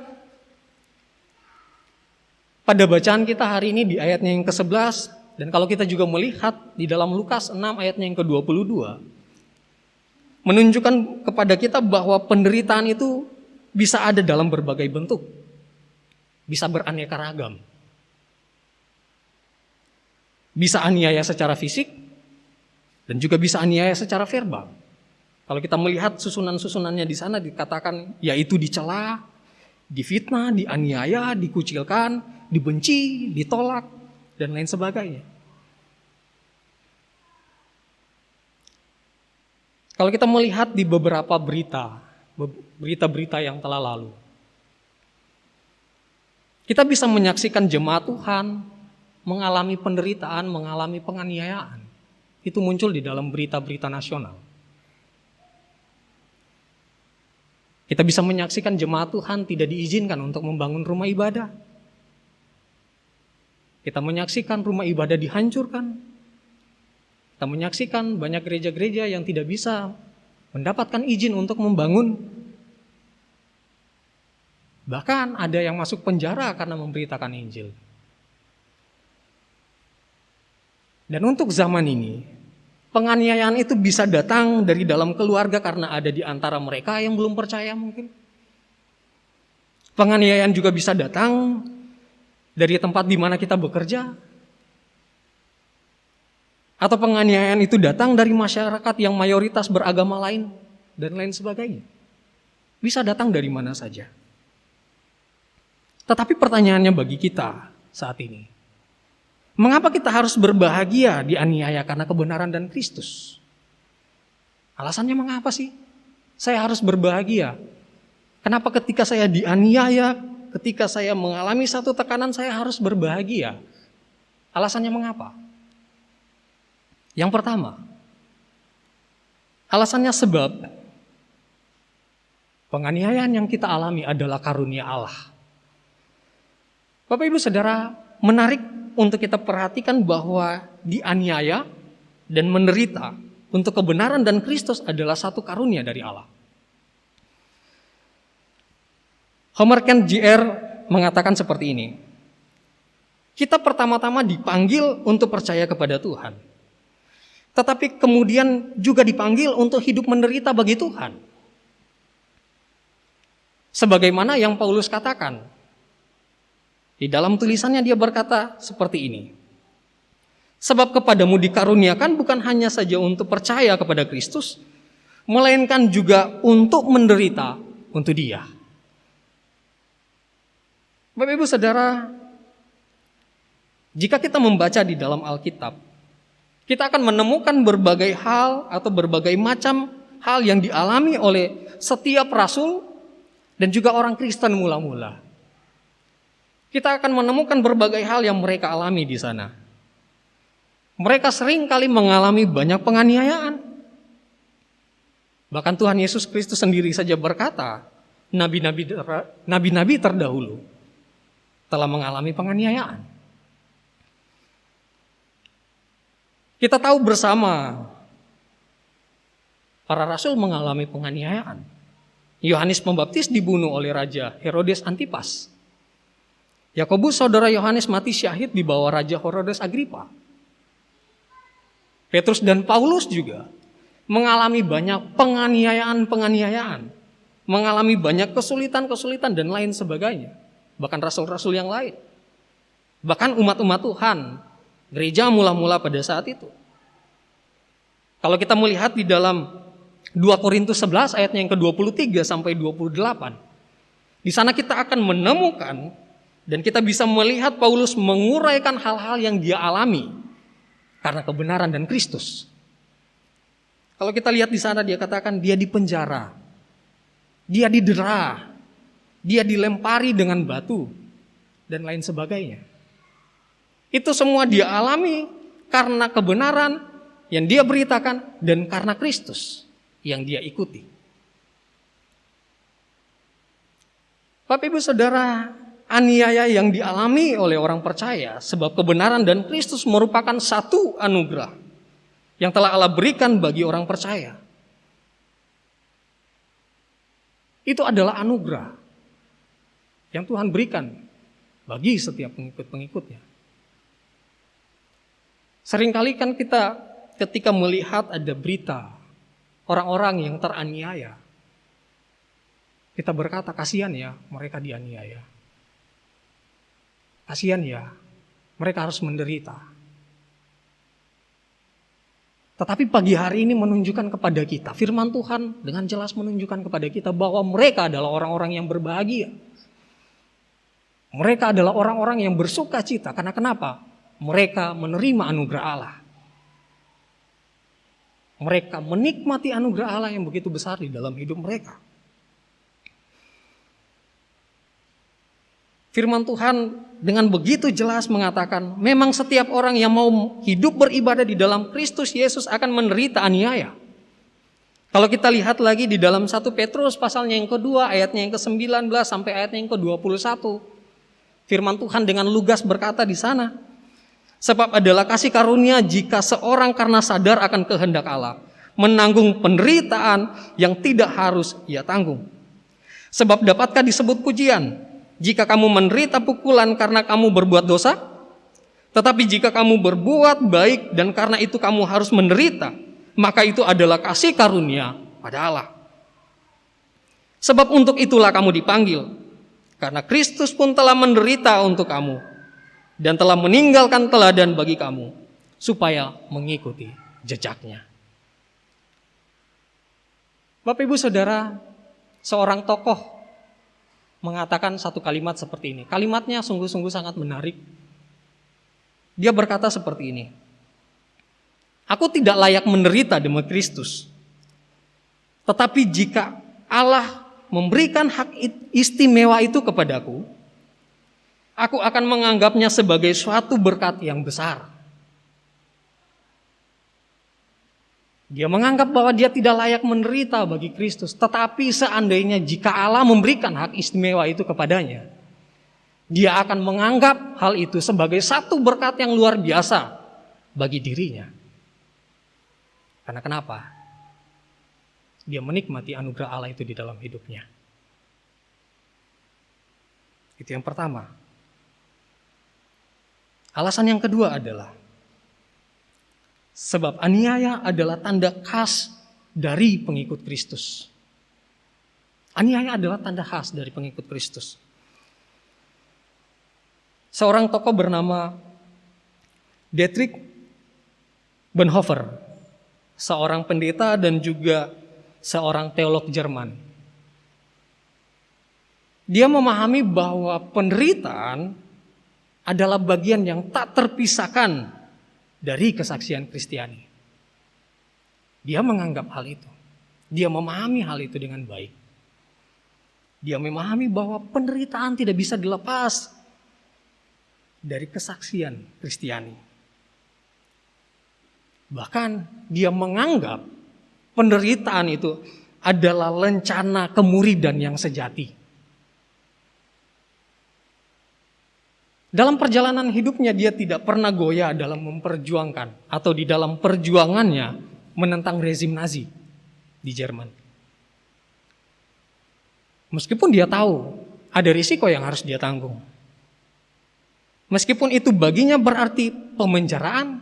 pada bacaan kita hari ini di ayatnya yang ke-11, dan kalau kita juga melihat di dalam Lukas 6 ayatnya yang ke-22, menunjukkan kepada kita bahwa penderitaan itu bisa ada dalam berbagai bentuk, bisa beraneka ragam. Bisa aniaya secara fisik, dan juga bisa aniaya secara verbal. Kalau kita melihat susunan-susunannya di sana dikatakan yaitu dicela, difitnah, dianiaya, dikucilkan, dibenci, ditolak, dan lain sebagainya. Kalau kita melihat di beberapa berita yang telah lalu, kita bisa menyaksikan jemaat Tuhan mengalami penderitaan, mengalami penganiayaan. Itu muncul di dalam berita-berita nasional. Kita bisa menyaksikan jemaat Tuhan tidak diizinkan untuk membangun rumah ibadah. Kita menyaksikan rumah ibadah dihancurkan. Kita menyaksikan banyak gereja-gereja yang tidak bisa mendapatkan izin untuk membangun. Bahkan ada yang masuk penjara karena memberitakan Injil. Dan untuk zaman ini, penganiayaan itu bisa datang dari dalam keluarga karena ada di antara mereka yang belum percaya mungkin. Penganiayaan juga bisa datang dari tempat di mana kita bekerja. Atau penganiayaan itu datang dari masyarakat yang mayoritas beragama lain dan lain sebagainya. Bisa datang dari mana saja. Tetapi pertanyaannya bagi kita saat ini, mengapa kita harus berbahagia dianiaya karena kebenaran dan Kristus? Alasannya mengapa sih saya harus berbahagia? Kenapa ketika saya dianiaya, ketika saya mengalami satu tekanan saya harus berbahagia? Alasannya mengapa? Yang pertama, alasannya sebab penganiayaan yang kita alami adalah karunia Allah. Bapak Ibu Saudara, menarik untuk kita perhatikan bahwa dianiaya dan menderita untuk kebenaran dan Kristus adalah satu karunia dari Allah. Homer Kent Jr. mengatakan seperti ini. Kita pertama-tama dipanggil untuk percaya kepada Tuhan. Tetapi kemudian juga dipanggil untuk hidup menderita bagi Tuhan. Sebagaimana yang Paulus katakan. Di dalam tulisannya dia berkata seperti ini. Sebab kepadamu dikaruniakan bukan hanya saja untuk percaya kepada Kristus, melainkan juga untuk menderita untuk Dia. Bapak Ibu Saudara, jika kita membaca di dalam Alkitab, kita akan menemukan berbagai hal atau berbagai macam hal yang dialami oleh setiap rasul dan juga orang Kristen mula-mula. Kita akan menemukan berbagai hal yang mereka alami di sana. Mereka sering kali mengalami banyak penganiayaan. Bahkan Tuhan Yesus Kristus sendiri saja berkata, nabi-nabi terdahulu telah mengalami penganiayaan. Kita tahu bersama para rasul mengalami penganiayaan. Yohanes Pembaptis dibunuh oleh Raja Herodes Antipas. Yakobus saudara Yohanes mati syahid di bawah Raja Herodes Agripa. Petrus dan Paulus juga mengalami banyak penganiayaan, mengalami banyak kesulitan dan lain sebagainya. Bahkan rasul-rasul yang lain. Bahkan umat-umat Tuhan, gereja mula-mula pada saat itu. Kalau kita melihat di dalam 2 Korintus 11 ayatnya yang ke-23 sampai 28. Di sana kita akan menemukan dan kita bisa melihat Paulus menguraikan hal-hal yang dia alami karena kebenaran dan Kristus. Kalau kita lihat di sana dia katakan dia dipenjara, dia didera, dia dilempari dengan batu dan lain sebagainya. Itu semua dia alami karena kebenaran yang dia beritakan dan karena Kristus yang dia ikuti. Bapak Ibu Saudara, aniaya yang dialami oleh orang percaya sebab kebenaran dan Kristus merupakan satu anugerah yang telah Allah berikan bagi orang percaya. Itu adalah anugerah yang Tuhan berikan bagi setiap pengikut-pengikutnya. Seringkali kan kita ketika melihat ada berita orang-orang yang teraniaya, kita berkata, kasihan ya mereka dianiaya. Kasihan ya mereka harus menderita. Tetapi pagi hari ini menunjukkan kepada kita, firman Tuhan dengan jelas menunjukkan kepada kita bahwa mereka adalah orang-orang yang berbahagia. Mereka adalah orang-orang yang bersuka cita. Karena kenapa? Mereka menerima anugerah Allah. Mereka menikmati anugerah Allah yang begitu besar di dalam hidup mereka. Firman Tuhan dengan begitu jelas mengatakan, memang setiap orang yang mau hidup beribadah di dalam Kristus Yesus akan menderita aniaya. Kalau kita lihat lagi di dalam 1 Petrus pasalnya yang kedua, ayatnya yang ke-19 sampai ayatnya yang ke-21. Firman Tuhan dengan lugas berkata di sana, sebab adalah kasih karunia jika seorang karena sadar akan kehendak Allah, menanggung penderitaan yang tidak harus ia tanggung. Sebab dapatkah disebut pujian jika kamu menderita pukulan karena kamu berbuat dosa? Tetapi jika kamu berbuat baik dan karena itu kamu harus menderita, maka itu adalah kasih karunia pada Allah. Sebab untuk itulah kamu dipanggil, karena Kristus pun telah menderita untuk kamu dan telah meninggalkan teladan bagi kamu, supaya mengikuti jejaknya. Bapak Ibu Saudara, seorang tokoh mengatakan satu kalimat seperti ini. Kalimatnya sungguh-sungguh sangat menarik. Dia berkata seperti ini. Aku tidak layak menderita demi Kristus. Tetapi jika Allah memberikan hak istimewa itu kepadaku, aku akan menganggapnya sebagai suatu berkat yang besar. Dia menganggap bahwa dia tidak layak menderita bagi Kristus. Tetapi seandainya jika Allah memberikan hak istimewa itu kepadanya, dia akan menganggap hal itu sebagai satu berkat yang luar biasa bagi dirinya. Karena kenapa? Dia menikmati anugerah Allah itu di dalam hidupnya. Itu yang pertama. Alasan yang kedua adalah sebab aniaya adalah tanda khas dari pengikut Kristus. Aniaya adalah tanda khas dari pengikut Kristus. Seorang tokoh bernama Dietrich Bonhoeffer, seorang pendeta dan juga seorang teolog Jerman. Dia memahami bahwa penderitaan adalah bagian yang tak terpisahkan dari kesaksian Kristiani. Dia menganggap hal itu. Dia memahami hal itu dengan baik. Dia memahami bahwa penderitaan tidak bisa dilepas dari kesaksian Kristiani. Bahkan dia menganggap penderitaan itu adalah lencana kemuridan yang sejati. Dalam perjalanan hidupnya dia tidak pernah goyah dalam memperjuangkan atau di dalam perjuangannya menentang rezim Nazi di Jerman. Meskipun dia tahu ada risiko yang harus dia tanggung. Meskipun itu baginya berarti pemenjaraan,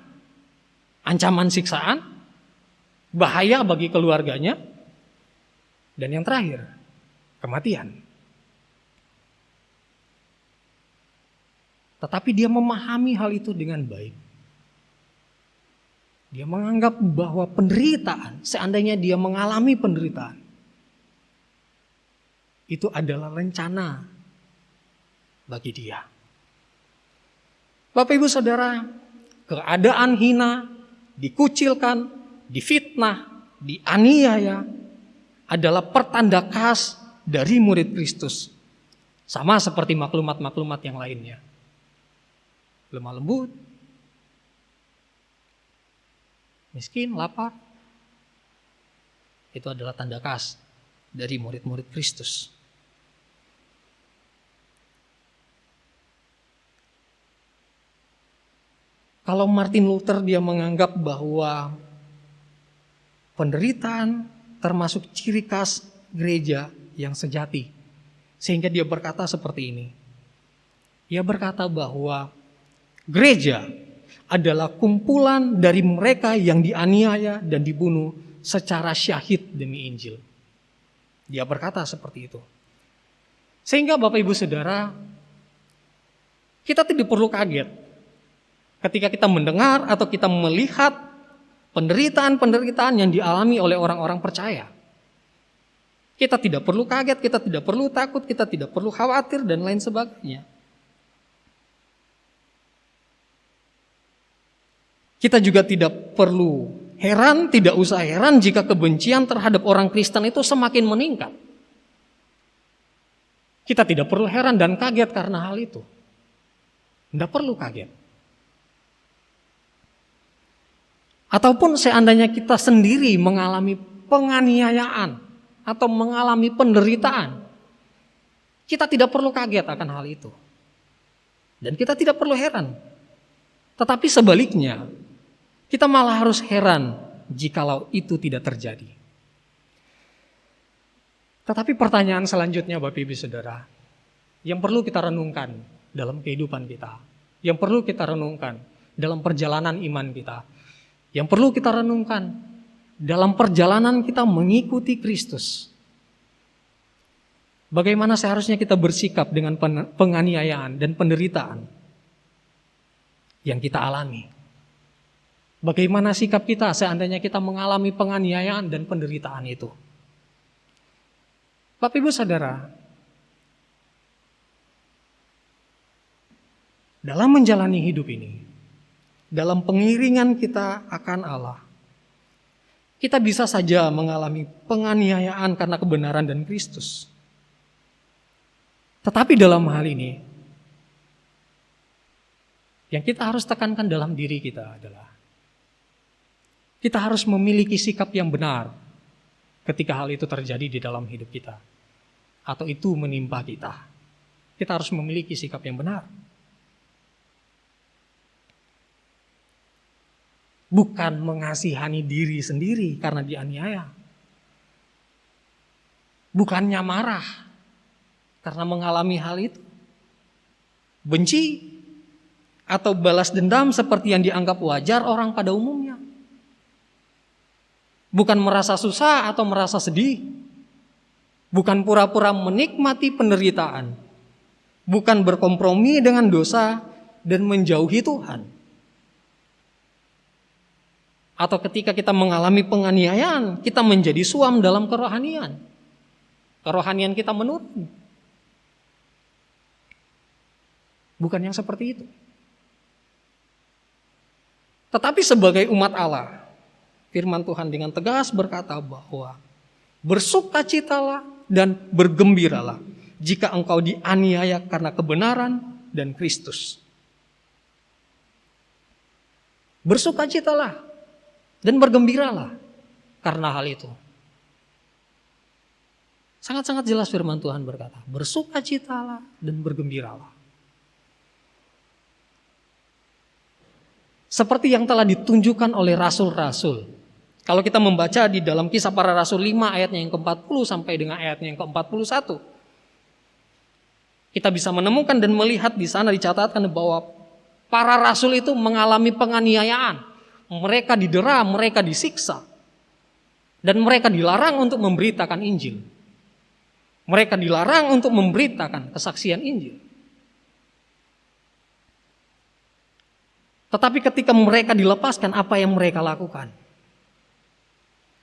ancaman siksaan, bahaya bagi keluarganya, dan yang terakhir, kematian. Tetapi dia memahami hal itu dengan baik. Dia menganggap bahwa penderitaan, seandainya dia mengalami penderitaan, itu adalah rencana bagi dia. Bapak Ibu Saudara, keadaan hina, dikucilkan, difitnah, dianiaya adalah pertanda khas dari murid Kristus. Sama seperti maklumat-maklumat yang lainnya. Lemah lembut, miskin, lapar. Itu adalah tanda khas dari murid-murid Kristus. Kalau Martin Luther dia menganggap bahwa penderitaan termasuk ciri khas gereja yang sejati. Sehingga dia berkata seperti ini. Ia berkata bahwa gereja adalah kumpulan dari mereka yang dianiaya dan dibunuh secara syahid demi Injil. Dia berkata seperti itu. Sehingga Bapak Ibu Saudara, kita tidak perlu kaget ketika kita mendengar atau kita melihat penderitaan-penderitaan yang dialami oleh orang-orang percaya. Kita tidak perlu kaget, kita tidak perlu takut, kita tidak perlu khawatir dan lain sebagainya. Kita juga tidak perlu heran, tidak usah heran jika kebencian terhadap orang Kristen itu semakin meningkat. Kita tidak perlu heran dan kaget karena hal itu. Tidak perlu kaget. Ataupun seandainya kita sendiri mengalami penganiayaan atau mengalami penderitaan, kita tidak perlu kaget akan hal itu. Dan kita tidak perlu heran. Tetapi sebaliknya, kita malah harus heran jikalau itu tidak terjadi. Tetapi pertanyaan selanjutnya Bapak Ibu Saudara, yang perlu kita renungkan dalam kehidupan kita, yang perlu kita renungkan dalam perjalanan iman kita, yang perlu kita renungkan dalam perjalanan kita mengikuti Kristus. Bagaimana seharusnya kita bersikap dengan penganiayaan dan penderitaan yang kita alami. Bagaimana sikap kita seandainya kita mengalami penganiayaan dan penderitaan itu? Bapak Ibu Saudara, dalam menjalani hidup ini, dalam pengiringan kita akan Allah, kita bisa saja mengalami penganiayaan karena kebenaran dan Kristus. Tetapi dalam hal ini, yang kita harus tekankan dalam diri kita adalah kita harus memiliki sikap yang benar ketika hal itu terjadi di dalam hidup kita. Atau itu menimpa kita. Kita harus memiliki sikap yang benar. Bukan mengasihani diri sendiri karena dianiaya. Bukannya marah karena mengalami hal itu. Benci atau balas dendam seperti yang dianggap wajar orang pada umumnya. Bukan merasa susah atau merasa sedih. Bukan pura-pura menikmati penderitaan. Bukan berkompromi dengan dosa dan menjauhi Tuhan. Atau ketika kita mengalami penganiayaan, kita menjadi suam dalam kerohanian. Kerohanian kita menurun. Bukan yang seperti itu. Tetapi sebagai umat Allah, firman Tuhan dengan tegas berkata bahwa bersukacitalah dan bergembiralah jika engkau dianiaya karena kebenaran dan Kristus. Bersukacitalah dan bergembiralah karena hal itu. Sangat-sangat jelas firman Tuhan berkata, bersukacitalah dan bergembiralah. Seperti yang telah ditunjukkan oleh rasul-rasul. Kalau kita membaca di dalam Kisah Para Rasul 5 ayatnya yang ke-40 sampai dengan ayatnya yang ke-41. Kita bisa menemukan dan melihat di sana dicatatkan bahwa para rasul itu mengalami penganiayaan. Mereka didera, mereka disiksa. Dan mereka dilarang untuk memberitakan Injil. Mereka dilarang untuk memberitakan kesaksian Injil. Tetapi ketika mereka dilepaskan, apa yang mereka lakukan?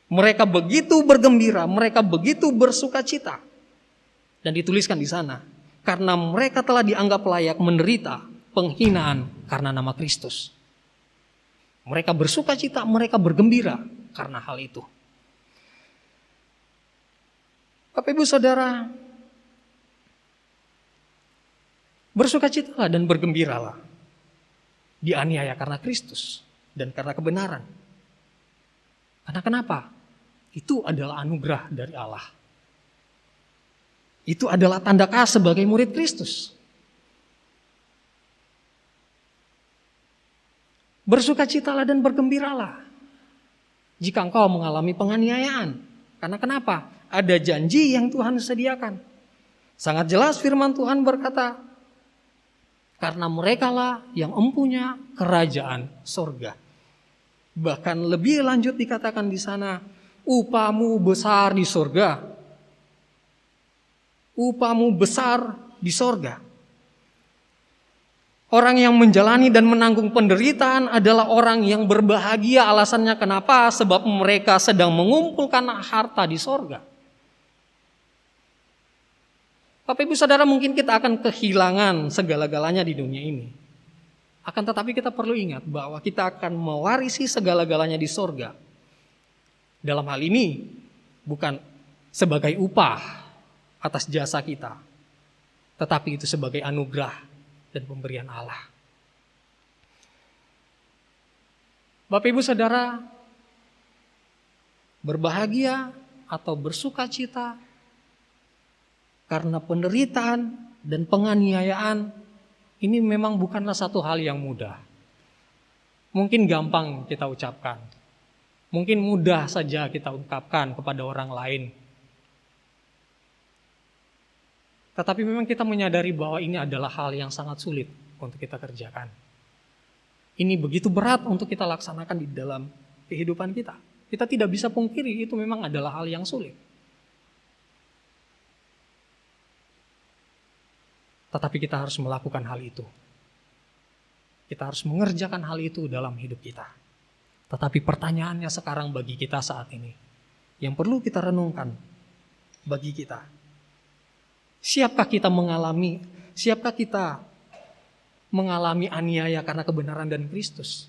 Mereka begitu bergembira, mereka begitu bersukacita. Dan dituliskan di sana, karena mereka telah dianggap layak menderita penghinaan karena nama Kristus. Mereka bersukacita, mereka bergembira karena hal itu. Bapak Ibu Saudara, bersukacitalah dan bergembiralah. Dianiaya karena Kristus dan karena kebenaran. Karena kenapa? Itu adalah anugerah dari Allah. Itu adalah tanda khas sebagai murid Kristus. Bersukacitalah dan bergembiralah jika engkau mengalami penganiayaan. Karena kenapa? Ada janji yang Tuhan sediakan. Sangat jelas firman Tuhan berkata, karena merekalah yang empunya kerajaan sorga. Bahkan lebih lanjut dikatakan di sana, upahmu besar di sorga. Upahmu besar di sorga. Orang yang menjalani dan menanggung penderitaan adalah orang yang berbahagia. Alasannya kenapa? Sebab mereka sedang mengumpulkan harta di sorga. Bapak Ibu Saudara, mungkin kita akan kehilangan segala-galanya di dunia ini. Akan tetapi kita perlu ingat bahwa kita akan mewarisi segala-galanya di sorga. Dalam hal ini bukan sebagai upah atas jasa kita, tetapi itu sebagai anugerah dan pemberian Allah. Bapak Ibu Saudara, berbahagia atau bersukacita karena penderitaan dan penganiayaan ini memang bukanlah satu hal yang mudah. Mungkin gampang kita ucapkan. Mungkin mudah saja kita ungkapkan kepada orang lain. Tetapi memang kita menyadari bahwa ini adalah hal yang sangat sulit untuk kita kerjakan. Ini begitu berat untuk kita laksanakan di dalam kehidupan kita. Kita tidak bisa pungkiri itu memang adalah hal yang sulit. Tetapi kita harus melakukan hal itu. Kita harus mengerjakan hal itu dalam hidup kita. Tetapi pertanyaannya sekarang bagi kita saat ini, yang perlu kita renungkan bagi kita, siapkah kita mengalami aniaya karena kebenaran dan Kristus?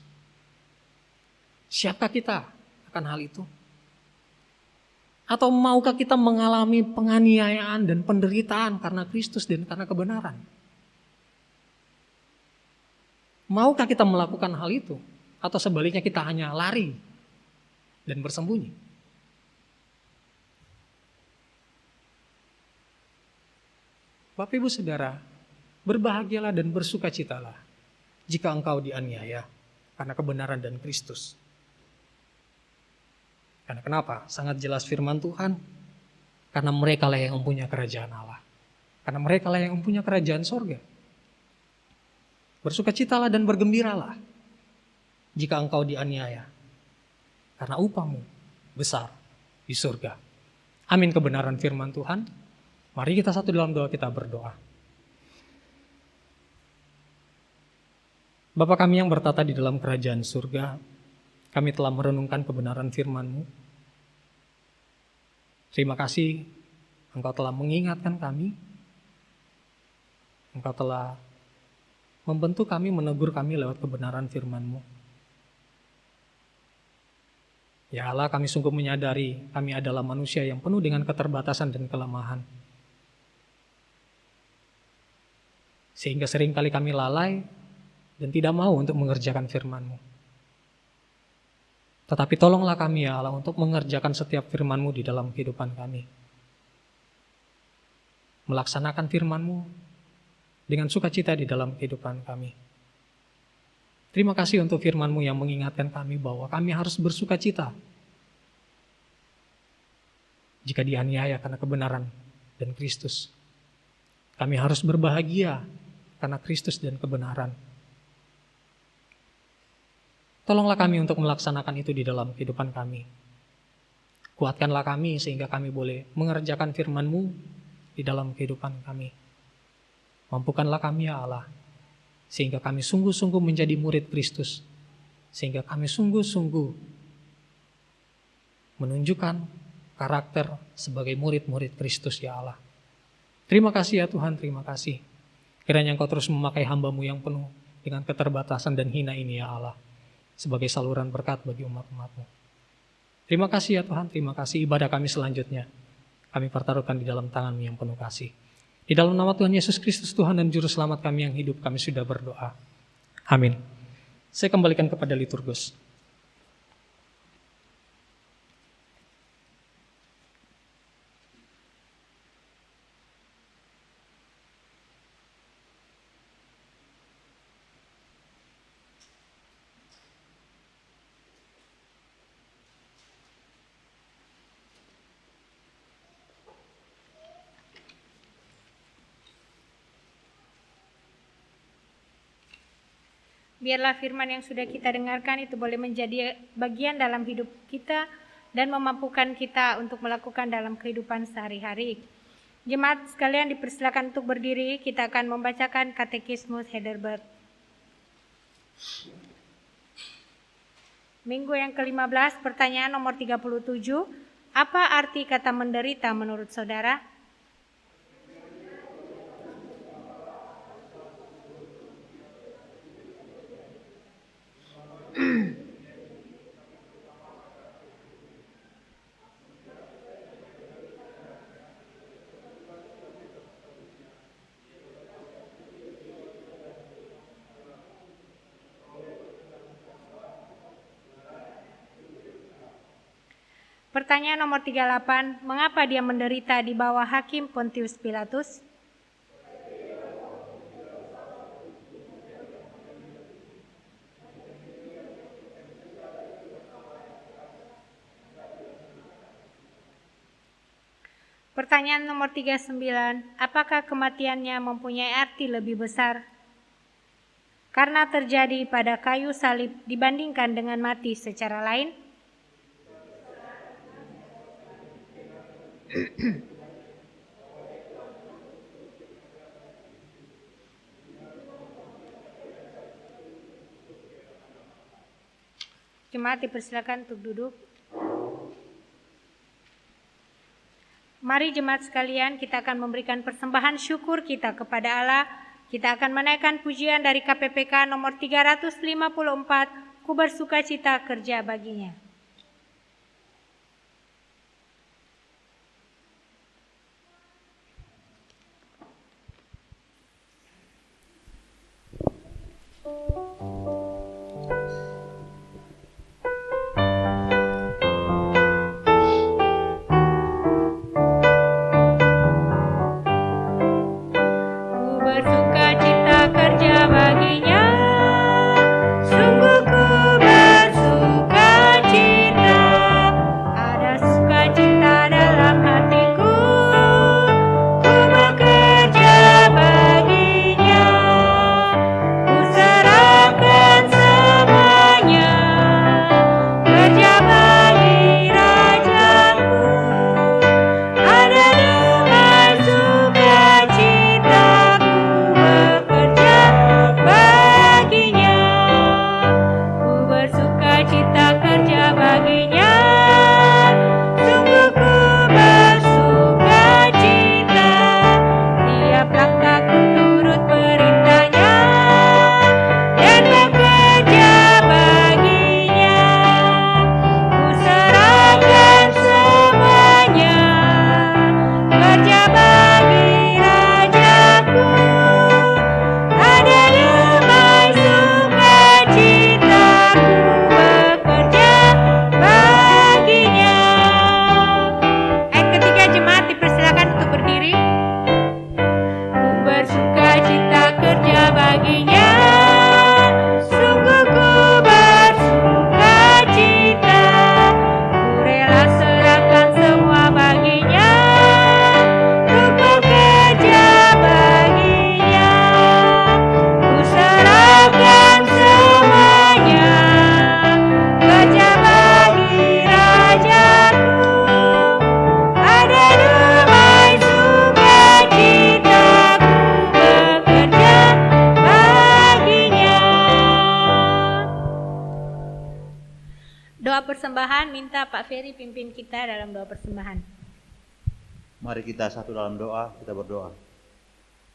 Siapkah kita akan hal itu? Atau maukah kita mengalami penganiayaan dan penderitaan karena Kristus dan karena kebenaran? Maukah kita melakukan hal itu? Atau sebaliknya kita hanya lari dan bersembunyi? Bapak Ibu Saudara, berbahagialah dan bersukacitalah jika engkau dianiaya karena kebenaran dan Kristus. Karena kenapa? Sangat jelas firman Tuhan. Karena mereka lah yang mempunyai kerajaan Allah. Karena mereka lah yang mempunyai kerajaan sorga. Bersukacitalah dan bergembiralah jika engkau dianiaya. Karena upahmu besar di surga. Amin kebenaran firman Tuhan. Mari kita satu dalam doa, kita berdoa. Bapa kami yang bertata di dalam kerajaan surga, kami telah merenungkan kebenaran firman-Mu. Terima kasih Engkau telah mengingatkan kami. Engkau telah membentuk kami, menegur kami lewat kebenaran firman-Mu. Ya Allah, kami sungguh menyadari kami adalah manusia yang penuh dengan keterbatasan dan kelemahan. Sehingga seringkali kami lalai dan tidak mau untuk mengerjakan firman-Mu. Tetapi tolonglah kami ya Allah untuk mengerjakan setiap firman-Mu di dalam kehidupan kami. Melaksanakan firman-Mu dengan sukacita di dalam kehidupan kami. Terima kasih untuk firman-Mu yang mengingatkan kami bahwa kami harus bersukacita jika dianiaya karena kebenaran dan Kristus. Kami harus berbahagia karena Kristus dan kebenaran. Tolonglah kami untuk melaksanakan itu di dalam kehidupan kami. Kuatkanlah kami sehingga kami boleh mengerjakan firman-Mu di dalam kehidupan kami. Mampukanlah kami ya Allah, sehingga kami sungguh-sungguh menjadi murid Kristus. Sehingga kami sungguh-sungguh menunjukkan karakter sebagai murid-murid Kristus ya Allah. Terima kasih ya Tuhan, terima kasih. Kiranya Engkau terus memakai hamba-Mu yang penuh dengan keterbatasan dan hina ini ya Allah, sebagai saluran berkat bagi umat-umat-Mu. Terima kasih ya Tuhan, terima kasih. Ibadah kami selanjutnya kami pertaruhkan di dalam tangan-Mu yang penuh kasih. Di dalam nama Tuhan Yesus Kristus, Tuhan dan Juru Selamat kami yang hidup, kami sudah berdoa. Amin. Saya kembalikan kepada liturgus. Biarlah firman yang sudah kita dengarkan itu boleh menjadi bagian dalam hidup kita dan memampukan kita untuk melakukan dalam kehidupan sehari-hari. Jemaat sekalian dipersilakan untuk berdiri, kita akan membacakan Katekismus Heidelberg. Minggu yang ke-15, pertanyaan nomor 37. Apa arti kata menderita menurut saudara? Pertanyaan nomor 38, mengapa dia menderita di bawah hakim Pontius Pilatus? Pertanyaan nomor 39, apakah kematiannya mempunyai arti lebih besar karena terjadi pada kayu salib dibandingkan dengan mati secara lain? Jemaat dipersilakan untuk duduk. Mari jemaat sekalian, kita akan memberikan persembahan syukur kita kepada Allah. Kita akan menaikkan pujian dari KPPK nomor 354, Ku bersukacita kerja baginya. Persembahan, minta Pak Ferry pimpin kita dalam doa persembahan. Mari kita satu dalam doa, kita berdoa.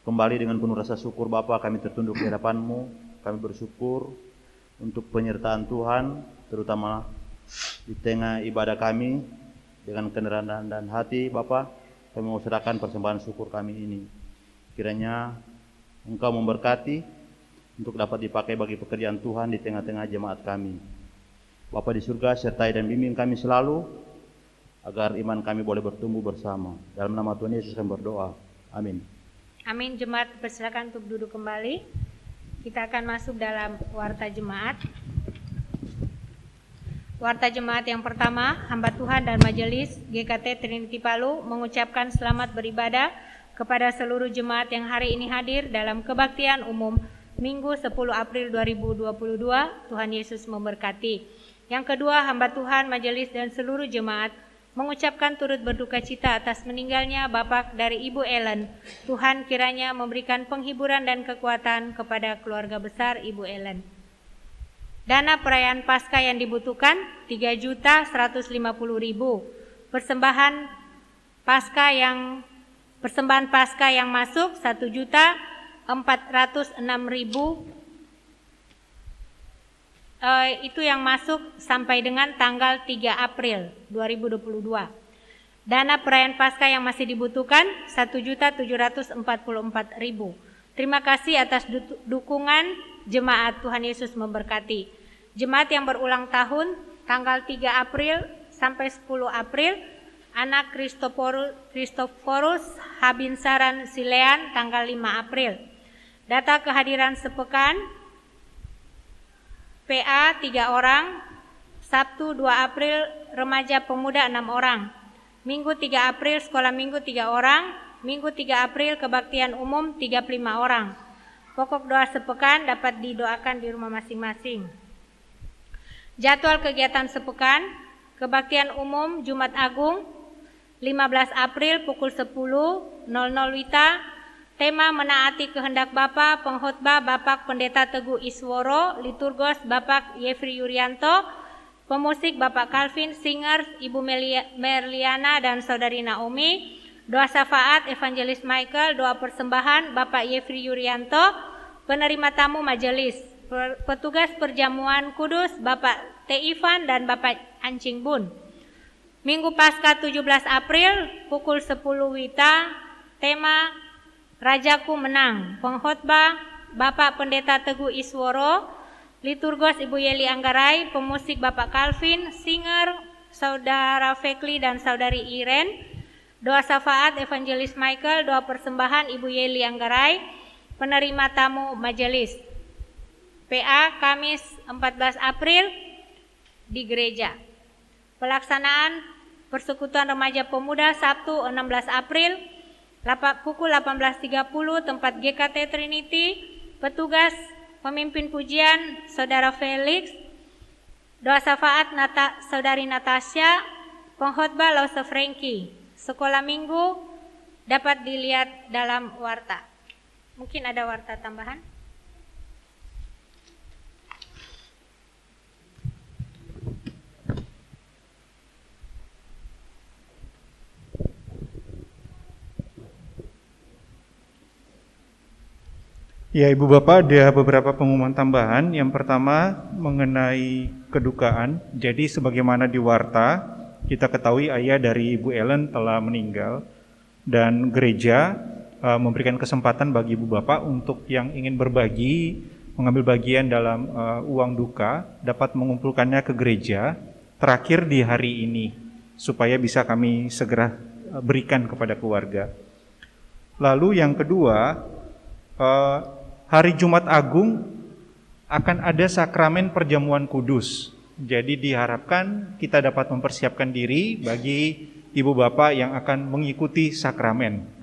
Kembali dengan penuh rasa syukur Bapa, kami tertunduk di hadapan-Mu. Kami bersyukur untuk penyertaan Tuhan, terutama di tengah ibadah kami. Dengan kerendahan dan hati Bapa, kami mau serahkan persembahan syukur kami ini. Kiranya Engkau memberkati untuk dapat dipakai bagi pekerjaan Tuhan di tengah-tengah jemaat kami. Bapa di surga, sertai dan bimbing kami selalu, agar iman kami boleh bertumbuh bersama. Dalam nama Tuhan Yesus kami berdoa. Amin. Amin. Jemaat persilakan untuk duduk kembali. Kita akan masuk dalam warta jemaat. Warta jemaat yang pertama, hamba Tuhan dan majelis GKT Trinity Palu mengucapkan selamat beribadah kepada seluruh jemaat yang hari ini hadir dalam kebaktian umum Minggu 10 April 2022. Tuhan Yesus memberkati. Yang kedua, hamba Tuhan, majelis dan seluruh jemaat mengucapkan turut berduka cita atas meninggalnya Bapak dari Ibu Ellen. Tuhan kiranya memberikan penghiburan dan kekuatan kepada keluarga besar Ibu Ellen. Dana perayaan Paskah yang dibutuhkan 3.150.000. Persembahan Paskah yang masuk 1.406.000. Itu yang masuk sampai dengan tanggal 3 April 2022. Dana perayaan Paskah yang masih dibutuhkan 1.744.000. Terima kasih atas dukungan jemaat. Tuhan Yesus memberkati. Jemaat yang berulang tahun tanggal 3 April sampai 10 April, anak Kristoforus Habinsaran Silean tanggal 5 April. Data kehadiran sepekan PA 3 orang, Sabtu 2 April remaja pemuda 6 orang, Minggu 3 April sekolah minggu 3 orang, Minggu 3 April kebaktian umum 35 orang. Pokok doa sepekan dapat didoakan di rumah masing-masing. Jadwal kegiatan sepekan, kebaktian umum Jumat Agung 15 April pukul 10.00 WITA. Tema menaati kehendak Bapa, pengkhotbah Bapak Pendeta Teguh Isworo, liturgos Bapak Yefri Yuryanto, pemusik Bapak Calvin, singers Ibu Merliana dan Saudari Naomi, doa syafaat Evangelis Michael, doa persembahan Bapak Yefri Yuryanto, penerima tamu majelis, petugas perjamuan kudus Bapak T. Ivan dan Bapak Ancing Bun. Minggu Paskah 17 April pukul 10 WITA, tema Rajaku Menang, pengkhotbah Bapak Pendeta Teguh Isworo, liturgos Ibu Yeli Anggarai, pemusik Bapak Calvin, singer Saudara Fekli dan Saudari Iren, doa syafaat Evangelis Michael, doa persembahan Ibu Yeli Anggarai, penerima tamu majelis. PA Kamis 14 April di gereja. Pelaksanaan Persekutuan Remaja Pemuda Sabtu 16 April pukul 18.30 tempat GKT Trinity. Petugas pemimpin pujian Saudara Felix, doa syafaat Saudari Natasha, pengkhotbah Lause Frankie. Sekolah minggu dapat dilihat dalam warta. Mungkin ada warta tambahan? Ya, Ibu Bapak, ada beberapa pengumuman tambahan. Yang pertama mengenai kedukaan. Jadi sebagaimana di warta, kita ketahui ayah dari Ibu Ellen telah meninggal dan gereja memberikan kesempatan bagi Ibu Bapak untuk yang ingin berbagi, mengambil bagian dalam uang duka, dapat mengumpulkannya ke gereja terakhir di hari ini supaya bisa kami segera berikan kepada keluarga. Lalu yang kedua, hari Jumat Agung akan ada sakramen perjamuan kudus. Jadi diharapkan kita dapat mempersiapkan diri bagi ibu bapak yang akan mengikuti sakramen.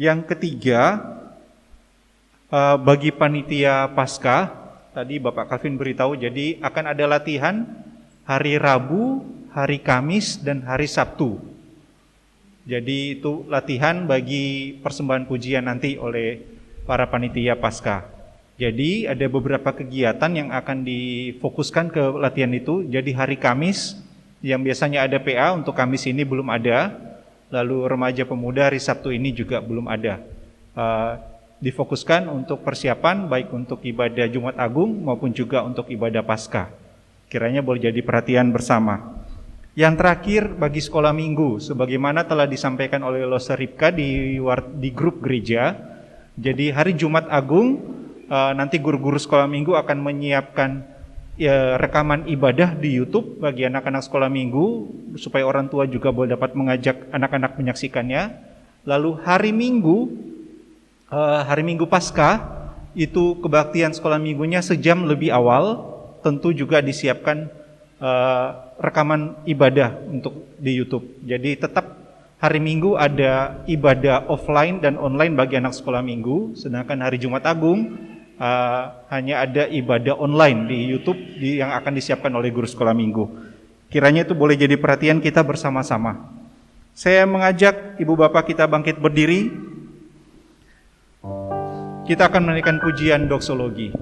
Yang ketiga, bagi panitia Paskah, tadi Bapak Calvin beritahu, jadi akan ada latihan hari Rabu, hari Kamis, dan hari Sabtu. Jadi itu latihan bagi persembahan pujian nanti oleh para panitia Paskah. Jadi ada beberapa kegiatan yang akan difokuskan ke latihan itu. Jadi hari Kamis yang biasanya ada PA, untuk Kamis ini belum ada. Lalu remaja pemuda hari Sabtu ini juga belum ada. Difokuskan untuk persiapan baik untuk ibadah Jumat Agung maupun juga untuk ibadah Paskah. Kiranya boleh jadi perhatian bersama. Yang terakhir bagi sekolah minggu, sebagaimana telah disampaikan oleh Lose Ripka di grup gereja. Jadi hari Jumat Agung nanti guru-guru sekolah minggu akan menyiapkan rekaman ibadah di YouTube bagi anak-anak sekolah minggu supaya orang tua juga boleh dapat mengajak anak-anak menyaksikannya. Lalu hari Minggu Paskah itu kebaktian sekolah minggunya sejam lebih awal, tentu juga disiapkan rekaman ibadah untuk di YouTube. Jadi tetap hari Minggu ada ibadah offline dan online bagi anak sekolah minggu, sedangkan hari Jumat Agung hanya ada ibadah online di YouTube yang akan disiapkan oleh guru sekolah minggu. Kiranya itu boleh jadi perhatian kita bersama-sama. Saya mengajak ibu bapak kita bangkit berdiri. Kita akan menaikkan pujian doksologi.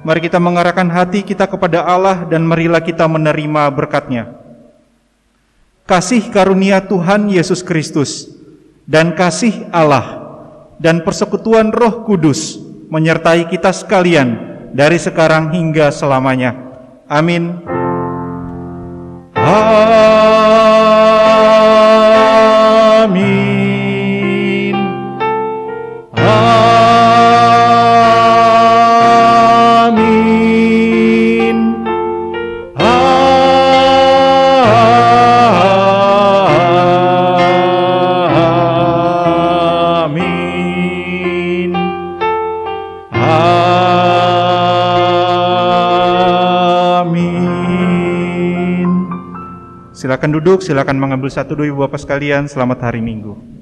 Mari kita mengarahkan hati kita kepada Allah dan marilah kita menerima berkat-Nya. Kasih karunia Tuhan Yesus Kristus dan kasih Allah dan persekutuan Roh Kudus menyertai kita sekalian dari sekarang hingga selamanya. Amin. Amin. Silakan duduk, silakan mengambil satu dua ibu bapak sekalian. Selamat hari Minggu.